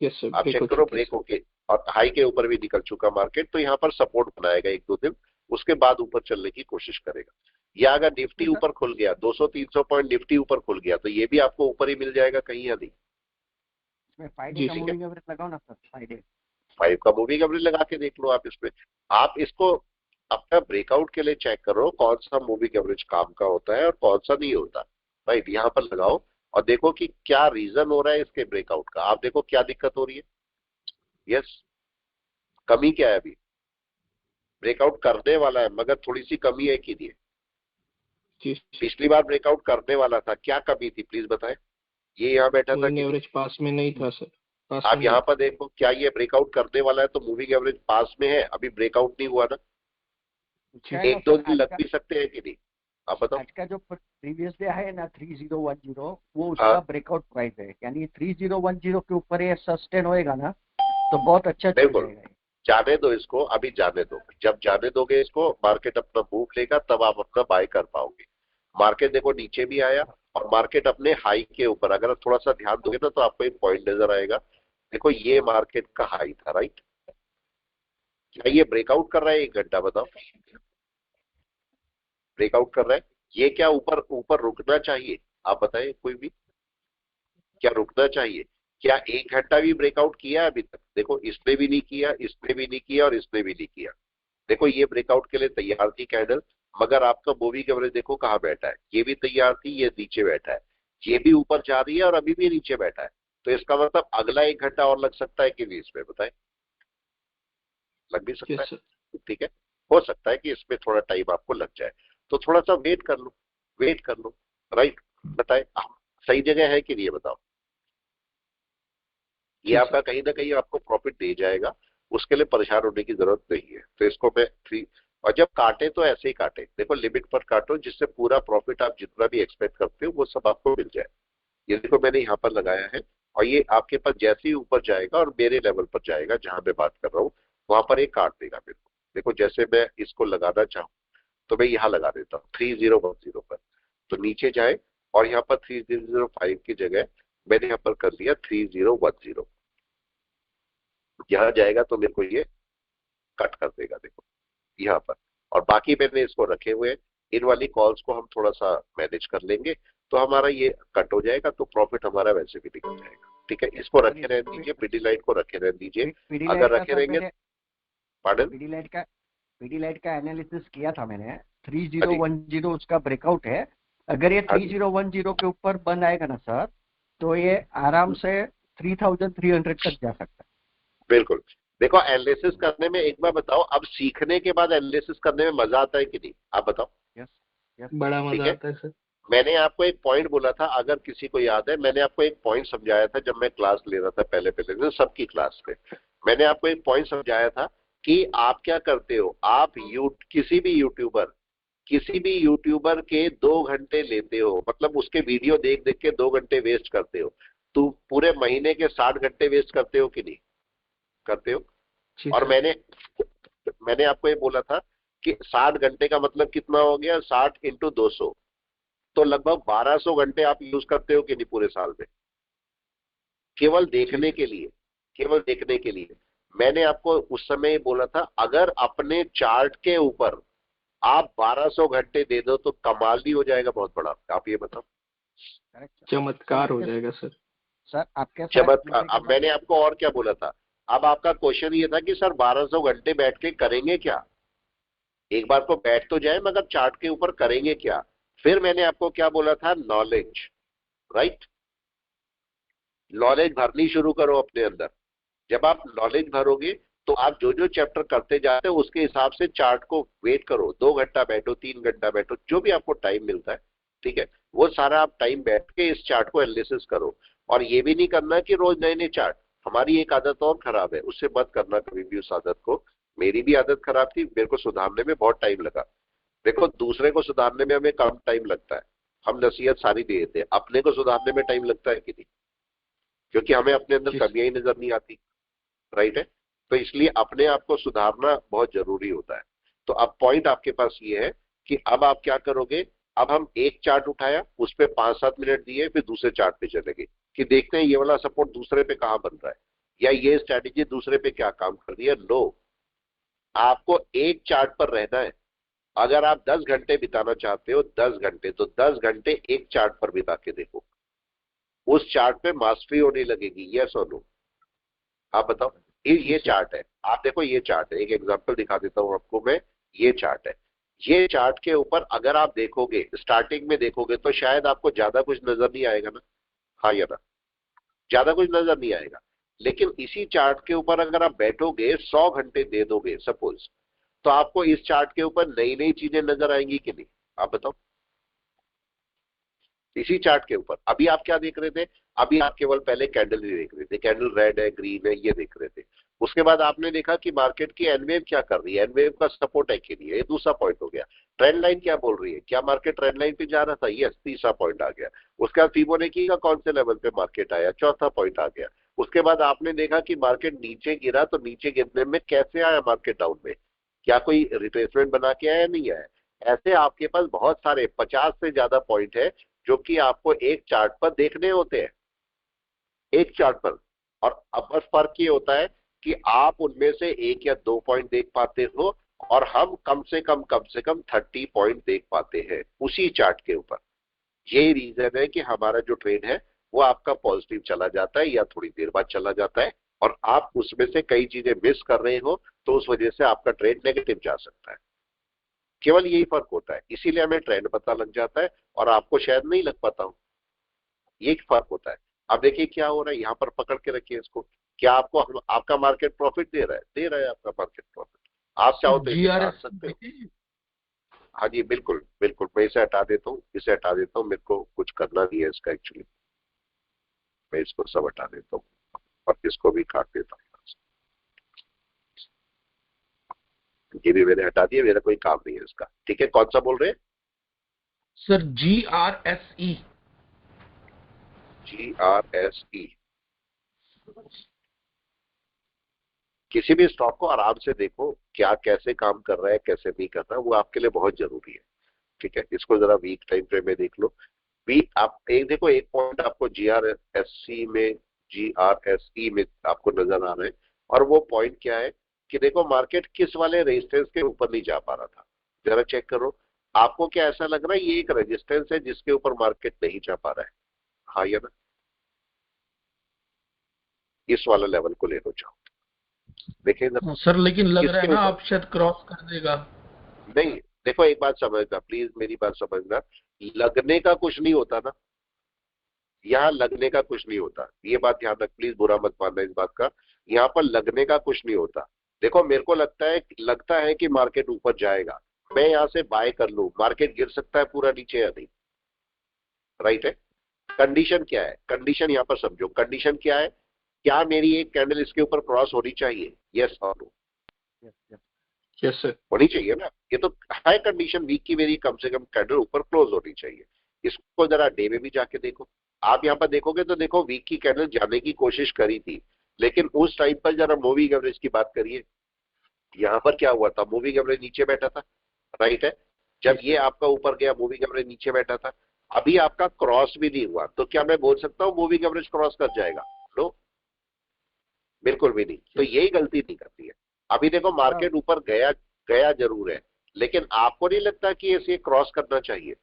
Yes sir. आप चेक करो, ब्रेक होके और हाई के ऊपर भी निकल चुका मार्केट, तो यहाँ पर सपोर्ट बनाएगा 1-2 दिन, उसके बाद ऊपर चलने की कोशिश करेगा। या अगर निफ्टी ऊपर खुल गया, 200-300 पॉइंट निफ्टी ऊपर खुल गया, तो ये भी आपको ऊपर ही मिल जाएगा कहीं या नहीं। जी मूविंग एवरेज लगाओ ना सर, 5 का मूविंग एवरेज लगा के देख लो आप इसमें। आप इसको अपना ब्रेकआउट के लिए चेक करो कौन सा मूविंग एवरेज काम का होता है और कौन सा नहीं होता, राइट। यहाँ पर लगाओ और देखो कि क्या रीजन हो रहा है इसके ब्रेकआउट का। आप देखो क्या दिक्कत हो रही है। यस, कमी क्या है? अभी ब्रेकआउट करने वाला है मगर थोड़ी सी कमी है कि नहीं? पिछली बार ब्रेकआउट करने वाला था, क्या कमी थी प्लीज बताएं। ये यहाँ बैठा था, एवरेज पास में नहीं था सर। आप यहाँ पर देखो, क्या ये ब्रेकआउट करने वाला है? तो मूविंग एवरेज पास में है, अभी ब्रेकआउट नहीं हुआ ना। 1-2 दिन लग भी सकते हैं कि नहीं, आप बताओ। आज का जो प्रीवियस डे है ना 3010, वो उसका ब्रेकआउट प्राइस है, यानी 3010 के ऊपर ये सस्टेन होएगा ना तो बहुत अच्छा चल जाएगा। जाने दो इसको, अभी जाने दो। जब जाने दोगे इसको, मार्केट अपना मूव लेगा, तब आप अपना बाय कर पाओगे। मार्केट देखो नीचे भी आया और मार्केट अपने हाई के ऊपर, अगर आप थोड़ा सा ध्यान दोगे ना तो आपको एक पॉइंट नजर आएगा। देखो ये मार्केट का हाई था, राइट। क्या ये ब्रेकआउट कर रहा है? 1 घंटा बताओ, ब्रेकआउट कर रहा है? ये क्या ऊपर रुकना चाहिए? आप बताएं कोई भी, क्या रुकना चाहिए? क्या 1 घंटा भी ब्रेकआउट किया अभी तक? देखो इसने भी नहीं किया, इसने भी नहीं किया और इसने भी नहीं किया। देखो ये ब्रेकआउट के लिए तैयार थी कैंडल, मगर आपका मूविंग एवरेज देखो कहाँ बैठा है। ये भी तैयार थी, ये नीचे बैठा है। ये भी ऊपर जा रही है और अभी भी नीचे बैठा है। तो इसका मतलब अगला 1 घंटा और लग सकता है कि नहीं इसमें, बताएं? लग भी सकता है, ठीक है। हो सकता है कि इसमें थोड़ा टाइम आपको लग जाए, तो थोड़ा सा वेट कर लो, राइट। बताए सही जगह है कि नहीं, बताओ। ये आपका कहीं ना कहीं आपको प्रॉफिट दे जाएगा, उसके लिए परेशान होने की जरूरत नहीं है। तो इसको मैं 3, और जब काटे तो ऐसे ही काटे, देखो लिमिट पर काटो, जिससे पूरा प्रॉफिट आप जितना भी एक्सपेक्ट करते हो वो सब आपको मिल जाए। ये देखो मैंने यहाँ पर लगाया है, और ये आपके पास जैसे ही ऊपर जाएगा और मेरे लेवल पर जाएगा जहां मैं बात कर रहा हूँ, वहां पर एक काट देगा मेरे को। देखो जैसे मैं इसको लगाना चाहूँ तो मैं यहाँ लगा देता हूँ 3010 पर, तो नीचे जाए और यहाँ पर 3005 की जगह मैंने यहाँ पर कर दिया 3010। यहाँ जाएगा तो मेरे को ये कट कर देगा, देखो यहाँ पर। और बाकी मैंने इसको रखे हुए हैं, इन वाली कॉल्स को हम थोड़ा सा मैनेज कर लेंगे तो हमारा ये कट हो जाएगा, तो प्रॉफिट हमारा वैसे भी निकल जाएगा। ठीक है, इसको रखे रहने दीजिए, पिडीलाइट को रखे रहने दीजिए। अगर रखे रहेंगे, पार्डन, पिडीलाइट का एनालिसिस किया था मैंने, 3010 उसका ब्रेकआउट है। अगर ये 3010 के ऊपर बंद आएगा ना सर, तो ये आराम से 3300 तक जा सकता है। बिल्कुल। देखो एनालिसिस करने में, एक बार बताओ, अब सीखने के बाद एनालिसिस करने में मजा आता है कि नहीं, आप बताओ। यस, बड़ा मजा आता है सर। मैंने आपको एक पॉइंट बोला था, अगर किसी को याद है, मैंने आपको एक पॉइंट समझाया था जब मैं क्लास ले रहा था पहले दिन सबकी क्लास में। मैंने आपको एक पॉइंट समझाया था कि आप क्या करते हो, आप किसी भी यूट्यूबर के 2 घंटे लेते हो, मतलब उसके वीडियो देख देख के 2 घंटे वेस्ट करते हो, तो पूरे महीने के 60 घंटे वेस्ट करते हो कि नहीं करते हो। और मैंने आपको ये बोला था कि 60 घंटे का मतलब कितना हो गया, 60 × 200, तो लगभग 1200 घंटे आप यूज करते हो कि नहीं पूरे साल में, केवल देखने के लिए। मैंने आपको उस समय बोला था, अगर अपने चार्ट के ऊपर आप 1200 घंटे दे दो तो कमाल भी हो जाएगा बहुत बड़ा। आप ये बताओ, चमत्कार हो जाएगा सर आपके चमत्कार। अब मैंने आपको और क्या बोला था, अब आपका क्वेश्चन ये था कि सर 1200 घंटे बैठ के करेंगे क्या, एक बार को बैठ तो जाए मगर चार्ट के ऊपर करेंगे क्या। फिर मैंने आपको क्या बोला था, नॉलेज, राइट, नॉलेज भरनी शुरू करो अपने अंदर। जब आप नॉलेज भरोगे तो आप जो जो चैप्टर करते जाते हो उसके हिसाब से चार्ट को वेट करो, 2 घंटा बैठो, 3 घंटा बैठो, जो भी आपको टाइम मिलता है, ठीक है, वो सारा आप टाइम बैठ के इस चार्ट को एनालिसिस करो। और ये भी नहीं करना कि रोज नए नए चार्ट। हमारी एक आदत और खराब है, उससे मत करना कभी भी उस आदत को। मेरी भी आदत खराब थी, मेरे को सुधारने में बहुत टाइम लगा। देखो दूसरे को सुधारने में हमें कम टाइम लगता है, हम नसीहत सारी दे देते हैं, अपने को सुधारने में टाइम लगता है कि नहीं, क्योंकि हमें अपने अंदर कमियां ही नजर नहीं आती, राइट है। तो इसलिए अपने आप को सुधारना बहुत जरूरी होता है। तो अब पॉइंट आपके पास ये है कि अब आप क्या करोगे, अब हम एक चार्ट उठाया, उस पर 5-7 मिनट दिए, फिर दूसरे चार्ट पे चलेंगे कि देखते हैं ये वाला सपोर्ट दूसरे पे कहां बन रहा है, या ये स्ट्रैटेजी दूसरे पे क्या काम कर रही है। नो, आपको एक चार्ट पर रहना है। अगर आप 10 घंटे बिताना चाहते हो, 10 घंटे, तो 10 घंटे एक चार्ट पर बिता के देखो, उस चार्ट पे मास्टरी होने लगेगी। यस और नो, आप बताओ। ये चार्ट है, आप देखो ये चार्ट है, एक एग्जांपल दिखा देता हूं आपको मैं। ये चार्ट है, ये चार्ट के ऊपर अगर आप देखोगे, स्टार्टिंग में देखोगे तो शायद आपको ज्यादा कुछ नजर नहीं आएगा ना, हाँ या ना, ज्यादा कुछ नजर नहीं आएगा। लेकिन इसी चार्ट के ऊपर अगर आप बैठोगे, 100 घंटे दे दोगे सपोज, तो आपको इस चार्ट के ऊपर नई नई चीजें नजर आएंगी कि नहीं, आप बताओ। इसी चार्ट के ऊपर अभी आप क्या देख रहे थे, अभी आप केवल पहले कैंडल ही देख रहे थे, कैंडल रेड है, ग्रीन है, ये देख रहे थे। उसके बाद आपने देखा कि मार्केट की एनवेव क्या कर रही है, एनवेव का सपोर्ट है कि नहीं है, ये दूसरा पॉइंट हो गया। ट्रेंड लाइन क्या बोल रही है, क्या मार्केट ट्रेंड लाइन पे जा रहा था, यस, तीसरा पॉइंट आ गया। उसके बाद फिबोनाची का कौन से लेवल पे मार्केट आया, चौथा पॉइंट आ गया। उसके बाद आपने देखा कि मार्केट नीचे गिरा, तो नीचे गिरने में कैसे आया मार्केट डाउन में, क्या कोई रिट्रेसमेंट बना के आया, नहीं आया। ऐसे आपके पास बहुत सारे 50 से ज्यादा पॉइंट है जो कि आपको एक चार्ट पर देखने होते हैं, एक चार्ट पर। और अब बस फर्क ये होता है कि आप उनमें से 1 या 2 पॉइंट देख पाते हो, और हम कम से कम 30 पॉइंट देख पाते हैं उसी चार्ट के ऊपर। यही रीजन है कि हमारा जो ट्रेड है वो आपका पॉजिटिव चला जाता है या थोड़ी देर बाद चला जाता है, और आप उसमें से कई चीजें मिस कर रहे हो तो उस वजह से आपका ट्रेड नेगेटिव जा सकता है। केवल यही फर्क होता है, इसीलिए हमें ट्रेंड पता लग जाता है और आपको शायद नहीं लग पाता हो, ये फर्क होता है। अब देखिए क्या हो रहा है, यहाँ पर पकड़ के रखिए इसको। क्या आपको आपका मार्केट प्रॉफिट दे रहा है, दे रहा है आपका मार्केट प्रॉफिट। आप चाहो तो इसे काट सकते हो। हाँ जी, बिल्कुल बिल्कुल, मैं इसे हटा देता हूँ, इसे हटा देता हूँ, मेरे को कुछ करना नहीं है इसका एक्चुअली। मैं इसको सब हटा देता हूँ और इसको भी काट देता हूँ। ये भी मैंने हटा दिया, मेरा कोई काम नहीं है इसका। ठीक है, कौन सा बोल रहे हैं सर? GRSE। GRSE। किसी भी स्टॉक को आराम से देखो, क्या कैसे काम कर रहा है, कैसे नहीं कर रहा है, वो आपके लिए बहुत जरूरी है। ठीक है, इसको जरा वीक टाइम फ्रेम में देख लो। वीक आप एक देखो, एक पॉइंट आपको GRSE में, GRSE में आपको नजर आ रहा है, और वो पॉइंट क्या है कि देखो मार्केट किस वाले रेजिस्टेंस के ऊपर नहीं जा पा रहा था, जरा चेक करो। आपको क्या ऐसा लग रहा है ये एक रेजिस्टेंस है जिसके ऊपर मार्केट नहीं जा पा रहा है? हाँ या ना? इस वाला लेवल को ले लो जाओ, देखिए सर लेकिन लग रहा है किसके ना ऊपर? आप शायद क्रॉस कर देगा। नहीं देखो एक बात समझना प्लीज, मेरी बात समझना, लगने का कुछ नहीं होता ना, यहाँ लगने का कुछ नहीं होता, ये बात ध्यान रख प्लीज, बुरा मत मानना इस बात का। यहाँ पर लगने का कुछ नहीं होता। देखो मेरे को लगता है कि मार्केट ऊपर जाएगा, मैं यहाँ से बाय कर लूं, मार्केट गिर सकता है पूरा नीचे या नहीं? राइट है। कंडीशन क्या है? कंडीशन यहाँ पर समझो, कंडीशन क्या है? क्या मेरी एक कैंडल इसके ऊपर क्रॉस होनी चाहिए? यस और नो? Yes sir. होनी चाहिए ना, ये तो हाई कंडीशन, वीक की मेरी कम से कम कैंडल ऊपर क्लोज होनी चाहिए। इसको जरा डे में भी जाके देखो, आप यहाँ पर देखोगे तो देखो वीक की कैंडल जाने की कोशिश करी थी, लेकिन उस टाइम पर जरा मूविंग एवरेज की बात करिए, यहाँ पर क्या हुआ था? मूविंग एवरेज नीचे बैठा था, राइट है। जब ये आपका ऊपर गया मूविंग एवरेज नीचे बैठा था, अभी आपका क्रॉस भी नहीं हुआ, तो क्या मैं बोल सकता हूँ मूविंग एवरेज क्रॉस कर जाएगा? नो, बिल्कुल भी नहीं। तो यही गलती नहीं करती है। अभी देखो मार्केट ऊपर गया जरूर है, लेकिन आपको नहीं लगता कि इसे क्रॉस करना चाहिए?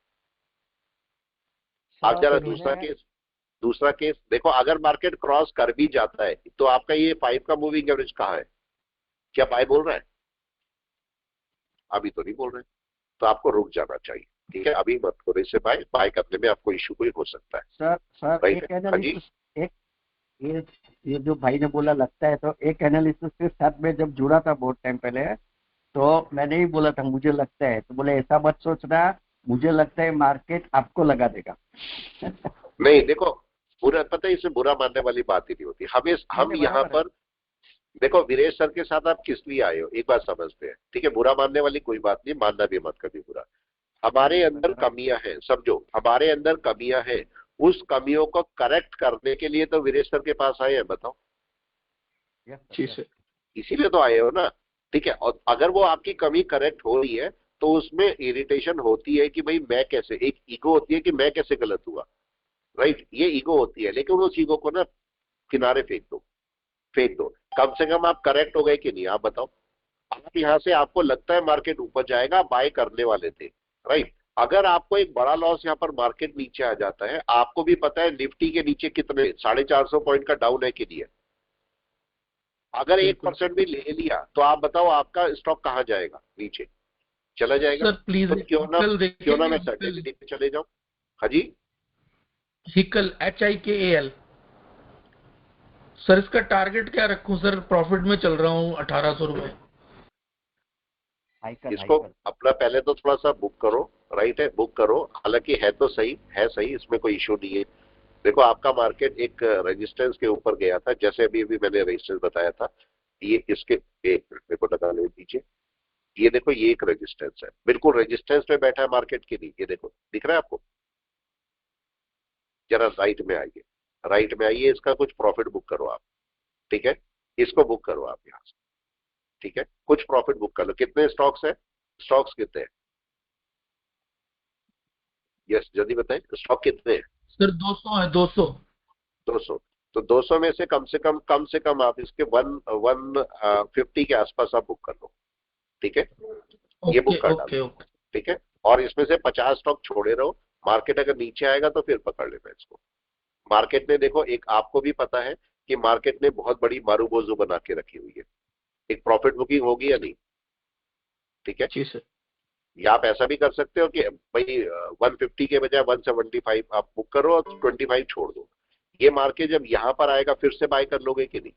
आप जरा दूसरा केस देखो, अगर मार्केट क्रॉस कर भी जाता है तो आपका ये 5 का मूविंग एवरेज कहाँ है? क्या बाय बोल रहा है? अभी तो नहीं बोल रहे, तो आपको रुक जाना चाहिए, ठीक है? अभी मत करो इसे बाय करने में आपको इशू कोई हो सकता है। सर एक एनालिसिस, एक ये जो भाई ने बोला लगता है, तो एक एनालिसिस के साथ में जब जुड़ा था बहुत टाइम पहले, तो मैंने ही बोला था मुझे लगता है, तो बोले ऐसा मत सोचना, मुझे लगता है मार्केट आपको लगा देगा। नहीं देखो, बुरा पता है, इसमें बुरा मानने वाली बात ही नहीं होती। हम यहाँ पर देखो, वीरेश सर के साथ आप किस लिए आए हो एक बात समझते हैं, ठीक है? बुरा मानने वाली कोई बात नहीं, मानना भी मत कभी बुरा। हमारे अंदर कमियां हैं, समझो हमारे अंदर कमियां हैं, उस कमियों को करेक्ट करने के लिए तो वीरेश सर के पास आए हैं, बताओ। जी सर। इसीलिए तो आए हो ना, ठीक है? और अगर वो आपकी कमी करेक्ट हो रही है तो उसमें इरिटेशन होती है कि भाई मैं कैसे, एक ईगो होती है कि मैं कैसे गलत हुआ, राइट? ये ईगो होती है, लेकिन उस ईगो को ना किनारे फेंक दो। कम से कम आप करेक्ट हो गए कि नहीं, आप बताओ। आप यहाँ से आपको लगता है मार्केट ऊपर जाएगा, बाय करने वाले थे, राइट? अगर आपको एक बड़ा लॉस यहाँ पर मार्केट नीचे आ जाता है, आपको भी पता है निफ्टी के नीचे कितने 450 पॉइंट का डाउन है कि नहीं है? अगर 1% भी ले लिया तो आप बताओ आपका स्टॉक कहाँ जाएगा? नीचे चला जाएगा। सर प्लीज तो क्यों ना मैं सर्टिफिकेट पे चले जाऊं? हाँ जी, हिकल HIKAL। सर इसका टारगेट क्या रखूं सर? प्रॉफिट में चल रहा हूँ 1800 रुपए। इसको अपना पहले तो थोड़ा सा बुक करो, राइट है? बुक करो, हालांकि है तो सही, है सही, इसमें कोई इशू नहीं है। देखो आपका मार्केट एक रेजिस्टेंस के ऊपर गया था, जैसे अभी मैंने रेजिस्टेंस बताया था, ये इसके एक मिनट मेरे को लगा ले दीजिए, ये देखो ये एक रेजिस्टेंस है, बिल्कुल रेजिस्टेंस पे बैठा है मार्केट के लिए, ये देखो दिख रहा है आपको? जरा राइट में आइए, राइट में आइए, इसका कुछ प्रॉफिट बुक करो आप, ठीक है? इसको बुक करो आप यहाँ से, ठीक है? कुछ प्रॉफिट बुक कर लो। कितने स्टॉक्स है? स्टॉक्स कितने हैं? यस जल्दी बताएं, स्टॉक कितने हैं? सर 200 है, 200। 200। तो 200 में से कम से कम आप इसके 150 के आसपास आप बुक कर लो, ठीक है? ये बुक कर डालो, ठीक है? और इसमें से 50 स्टॉक छोड़े रहो, मार्केट अगर नीचे आएगा तो फिर पकड़ लेना इसको। मार्केट ने देखो, एक आपको भी पता है कि मार्केट ने बहुत बड़ी मारूबोजू बना के रखी हुई है, एक प्रॉफिट बुकिंग होगी या नहीं? ठीक है जी सर। या आप ऐसा भी कर सकते हो कि भाई 150 के बजाय 175 आप बुक करो और 25 छोड़ दो। ये मार्केट जब यहाँ पर आएगा फिर से बाय कर लोगे कि नहीं?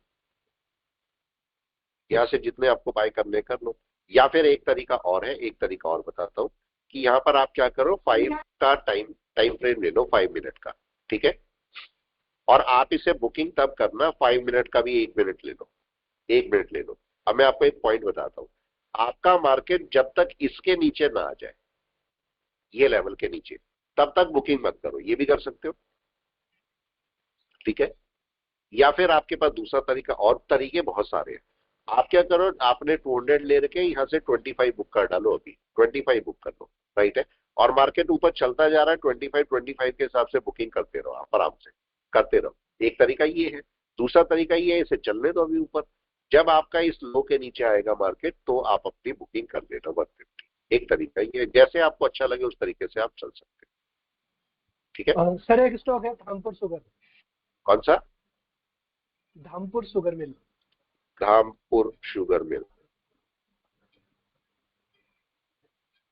यहाँ से जितने आपको बाय करने कर लो। या फिर एक तरीका और है, एक तरीका और बताता हूँ कि यहाँ पर आप क्या करो, 5 का टाइम फ्रेम ले लो, 5 मिनट का, ठीक है? और आप इसे बुकिंग तब करना, 5 मिनट का भी 1 मिनट ले लो, 1 मिनट ले लो। अब मैं आपको एक पॉइंट बताता हूँ, आपका मार्केट जब तक इसके नीचे ना आ जाए, ये लेवल के नीचे, तब तक बुकिंग मत करो, ये भी कर सकते हो, ठीक है? या फिर आपके पास दूसरा तरीका, और तरीके बहुत सारे हैं। आप क्या करो, आपने 200 ले रखे, यहाँ से 25 बुक कर डालो, अभी 25 बुक कर लो, राइट है? और मार्केट ऊपर चलता जा रहा है, 25 के हिसाब से बुकिंग करते रहो, आप आराम से करते रहो। एक तरीका ये है। दूसरा तरीका ये है, इसे चलने दो अभी ऊपर, जब आपका इस लो के नीचे आएगा मार्केट तो आप अपनी बुकिंग कर लेना 150। एक तरीका ये, जैसे आपको अच्छा लगे उस तरीके से आप चल सकते हैं। ठीक है सर एक स्टॉक है धामपुर शुगर। कौन सा? Dhampur sugar mill. Dhampur sugar mill.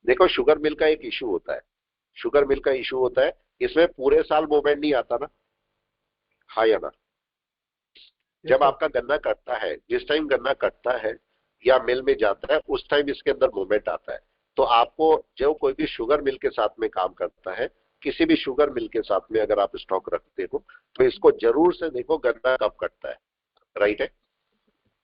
देखो शुगर मिल का एक इशू होता है, शुगर मिल का इशू होता है, इसमें पूरे साल मूवमेंट नहीं आता ना, हाँ या ना? जब आपका गन्ना कटता है, जिस टाइम गन्ना कटता है या मिल में जाता है उस टाइम इसके अंदर मूवमेंट आता है। तो आपको जो कोई भी शुगर मिल के साथ में काम करता है, किसी भी शुगर मिल के साथ में अगर आप स्टॉक रखते हो तो इसको जरूर से देखो गन्ना कब कटता है। राइट है?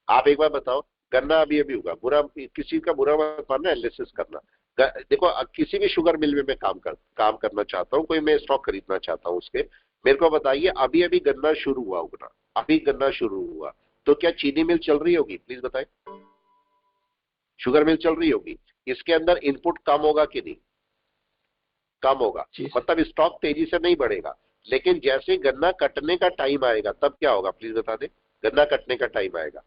आप एक बार बताओ, गन्ना अभी अभी होगा, बुरा किसी का बुरा मत मानना, एनालिसिस करना। देखो किसी भी शुगर मिल में मैं काम करना चाहता हूँ, कोई मैं स्टॉक खरीदना चाहता हूँ उसके, मेरे को बताइए अभी अभी गन्ना शुरू हुआ उगना, अभी गन्ना शुरू हुआ, तो क्या चीनी मिल चल रही होगी? प्लीज बताएं। शुगर मिल चल रही होगी, इसके अंदर इनपुट कम होगा कि नहीं? कम होगा, मतलब स्टॉक तेजी से नहीं बढ़ेगा। लेकिन जैसे गन्ना कटने का टाइम आएगा तब क्या होगा? प्लीज बता दें। गन्ना कटने का टाइम आएगा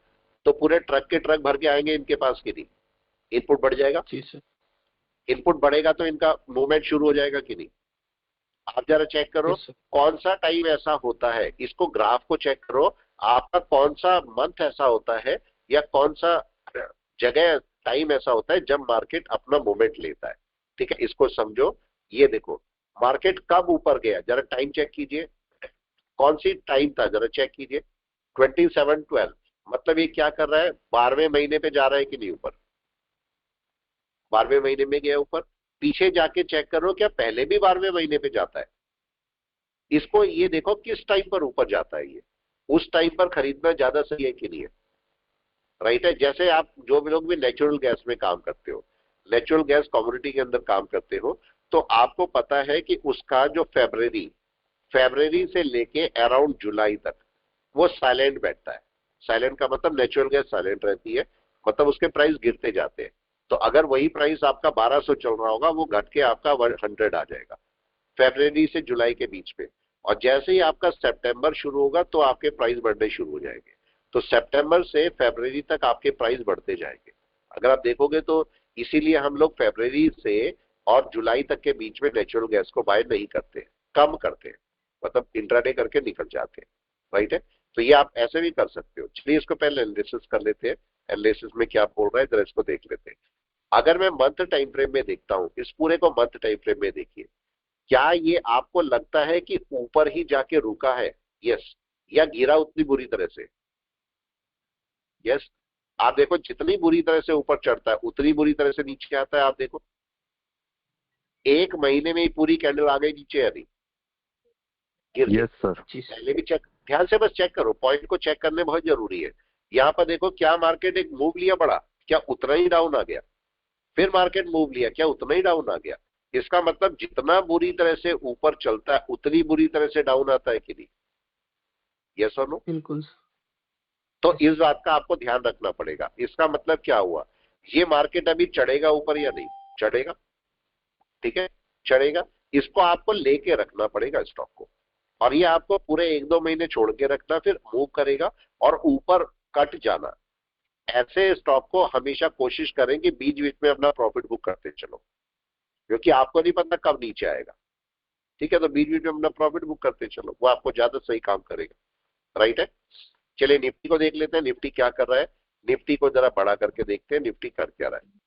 तो पूरे ट्रक के ट्रक भर के आएंगे इनके पास कि नहीं? इनपुट बढ़ जाएगा। इनपुट बढ़ेगा तो इनका मूवमेंट शुरू हो जाएगा कि नहीं? आप जरा चेक करो कौन सा टाइम ऐसा होता है, इसको ग्राफ को चेक करो, आपका कौन सा मंथ ऐसा होता है या कौन सा जगह टाइम ऐसा होता है जब मार्केट अपना मूवमेंट लेता है। ठीक है, इसको समझो। ये देखो मार्केट कब ऊपर गया, जरा टाइम चेक कीजिए, कौन सी टाइम था जरा चेक कीजिए। 2712, मतलब ये क्या कर रहा है? 12वें महीने पे जा रहा है कि नहीं ऊपर? 12वें महीने में गया ऊपर। पीछे जाके चेक करो क्या पहले भी 12वें महीने पे जाता है? इसको ये देखो किस टाइम पर ऊपर जाता है, ये उस टाइम पर खरीदना ज्यादा सही है कि नहीं है? राइट है? जैसे आप जो भी लोग भी नेचुरल गैस में काम करते हो, नेचुरल गैस कम्युनिटी के अंदर काम करते हो, तो आपको पता है कि उसका जो फरवरी से लेके अराउंड जुलाई तक वो साइलेंट बैठता है। साइलेंट का मतलब नेचुरल गैस साइलेंट रहती है, मतलब उसके प्राइस गिरते जाते हैं। तो अगर वही प्राइस आपका 1200 चल रहा होगा, वो घट के आपका 100 आ जाएगा फरवरी से जुलाई के बीच में। और जैसे ही आपका सितंबर शुरू होगा तो आपके प्राइस बढ़ने शुरू हो जाएंगे। तो सितंबर से फरवरी तक आपके प्राइस बढ़ते जाएंगे। अगर आप देखोगे तो इसीलिए हम लोग फरवरी से और जुलाई तक के बीच में नेचुरल गैस को बाय नहीं करते, कम करते हैं, मतलब इंट्राडे करके निकल जाते हैं। राइट है? तो ये आप ऐसे भी कर सकते हो। चलिए इसको पहले एनालिसिस कर लेते हैं, एनालिसिस में क्या बोल रहा है जरा इसको देख लेते हैं। अगर मैं मंथ टाइम फ्रेम में देखता हूं, इस पूरे को मंथ टाइम फ्रेम में देखिए, क्या ये आपको लगता है कि ऊपर ही जाके रुका है? यस। या गिरा उतनी बुरी तरह से? यस। आप देखो जितनी बुरी तरह से ऊपर चढ़ता है उतनी बुरी तरह से नीचे आता है। आप देखो एक महीने में ही पूरी कैंडल आ गई नीचे, या नहीं? Yes sir. पहले भी चेक, ध्यान से बस चेक करो, पॉइंट को चेक करने बहुत जरूरी है। यहाँ पर देखो क्या मार्केट एक मूव लिया बड़ा, क्या उतना ही डाउन आ गया? फिर मार्केट मूव लिया, क्या उतना ही डाउन आ गया? इसका मतलब जितना बुरी तरह से ऊपर चलता है उतनी बुरी तरह से डाउन आता है कि नहीं? यस और नो? बिल्कुल। तो इस बात का आपको ध्यान रखना पड़ेगा। इसका मतलब क्या हुआ? ये मार्केट अभी चढ़ेगा ऊपर या नहीं? चढ़ेगा। ठीक है, चढ़ेगा। इसको आपको लेके रखना पड़ेगा स्टॉक को, और ये आपको पूरे 1-2 महीने छोड़ के रखना, फिर मूव करेगा और ऊपर कट जाना। ऐसे स्टॉक को हमेशा कोशिश करें कि बीच बीच में अपना प्रॉफिट बुक करते चलो, क्योंकि आपको नहीं पता कब नीचे आएगा। ठीक है, तो बीच बीच में अपना प्रॉफिट बुक करते चलो, वो आपको ज्यादा सही काम करेगा। राइट है? चलिए निफ्टी को देख लेते हैं, निफ्टी क्या कर रहा है। निफ्टी को जरा बड़ा करके देखते हैं निफ्टी कर क्या रहा है।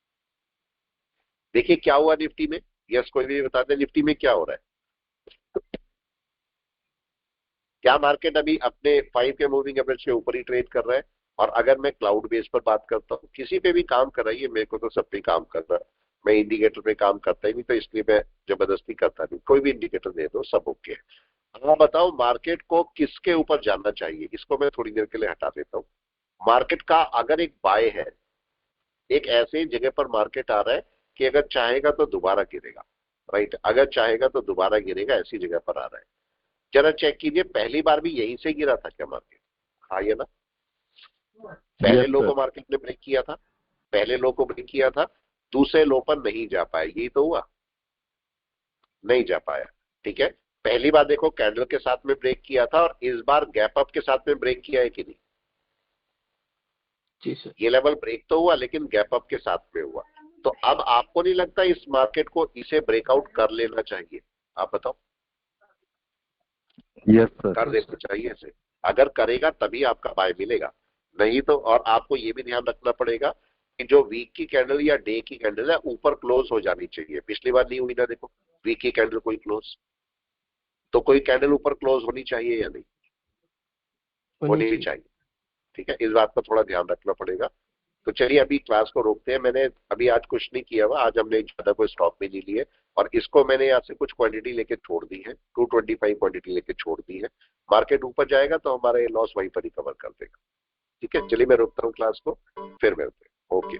देखिए क्या हुआ निफ्टी में। यस, कोई भी बता दे निफ्टी में क्या हो रहा है। क्या मार्केट अभी अपने 5 के मूविंग एवरेज के ऊपर ही ट्रेड कर रहा है? और अगर मैं क्लाउड बेस पर बात करता हूँ, किसी पे भी काम कर रही है, मेरे को तो सब पे काम कर रहा है, मैं इंडिकेटर पे काम करता ही नहीं, तो इसलिए मैं जबरदस्ती करता नहीं, कोई भी इंडिकेटर दे दो सब ओके है। हाँ बताओ मार्केट को किसके ऊपर जानना चाहिए, इसको मैं थोड़ी देर के लिए हटा देता हूँ। मार्केट का अगर एक बाय है, एक ऐसे जगह पर मार्केट आ रहा है कि अगर चाहेगा तो दोबारा गिरेगा। राइट, अगर चाहेगा तो दोबारा गिरेगा, ऐसी जगह पर आ रहा है। जरा चेक कीजिए पहली बार भी यहीं से गिरा था क्या मार्केट? हाँ या ना? पहले लो को मार्केट ने ब्रेक किया था, पहले लो को ब्रेक किया था, दूसरे लो पर नहीं जा पाया, यही तो हुआ, नहीं जा पाया। ठीक है, पहली बार देखो कैंडल के साथ में ब्रेक किया था, और इस बार गैप अप के साथ में ब्रेक किया है कि नहीं? जी सर। ये लेवल ब्रेक तो हुआ लेकिन गैप अप के साथ में हुआ, तो अब आपको नहीं लगता इस मार्केट को इसे ब्रेकआउट कर लेना चाहिए? आप बताओ। Yes sir. कर देना चाहिए इसे, अगर करेगा तभी आपका बाय मिलेगा, नहीं तो। और आपको ये भी ध्यान रखना पड़ेगा कि जो वीक की कैंडल या डे की कैंडल है ऊपर क्लोज हो जानी चाहिए। पिछली बार नहीं हुई ना, देखो वीक की कैंडल कोई क्लोज, तो कोई कैंडल ऊपर क्लोज होनी चाहिए या नहीं? होनी चाहिए। ठीक है, इस बात का थोड़ा ध्यान रखना पड़ेगा। तो चलिए अभी क्लास को रोकते हैं। मैंने अभी आज कुछ नहीं किया हुआ, आज हमने ज्यादा कोई स्टॉक भी नहीं लिए, और इसको मैंने यहाँ से कुछ क्वांटिटी लेके छोड़ दी है, 225 क्वांटिटी लेके छोड़ दी है। मार्केट ऊपर जाएगा तो हमारा ये लॉस वहीं पर रिकवर कर देगा। ठीक है, चलिए मैं रोकता हूँ क्लास को, फिर मिलते हैं। ओके।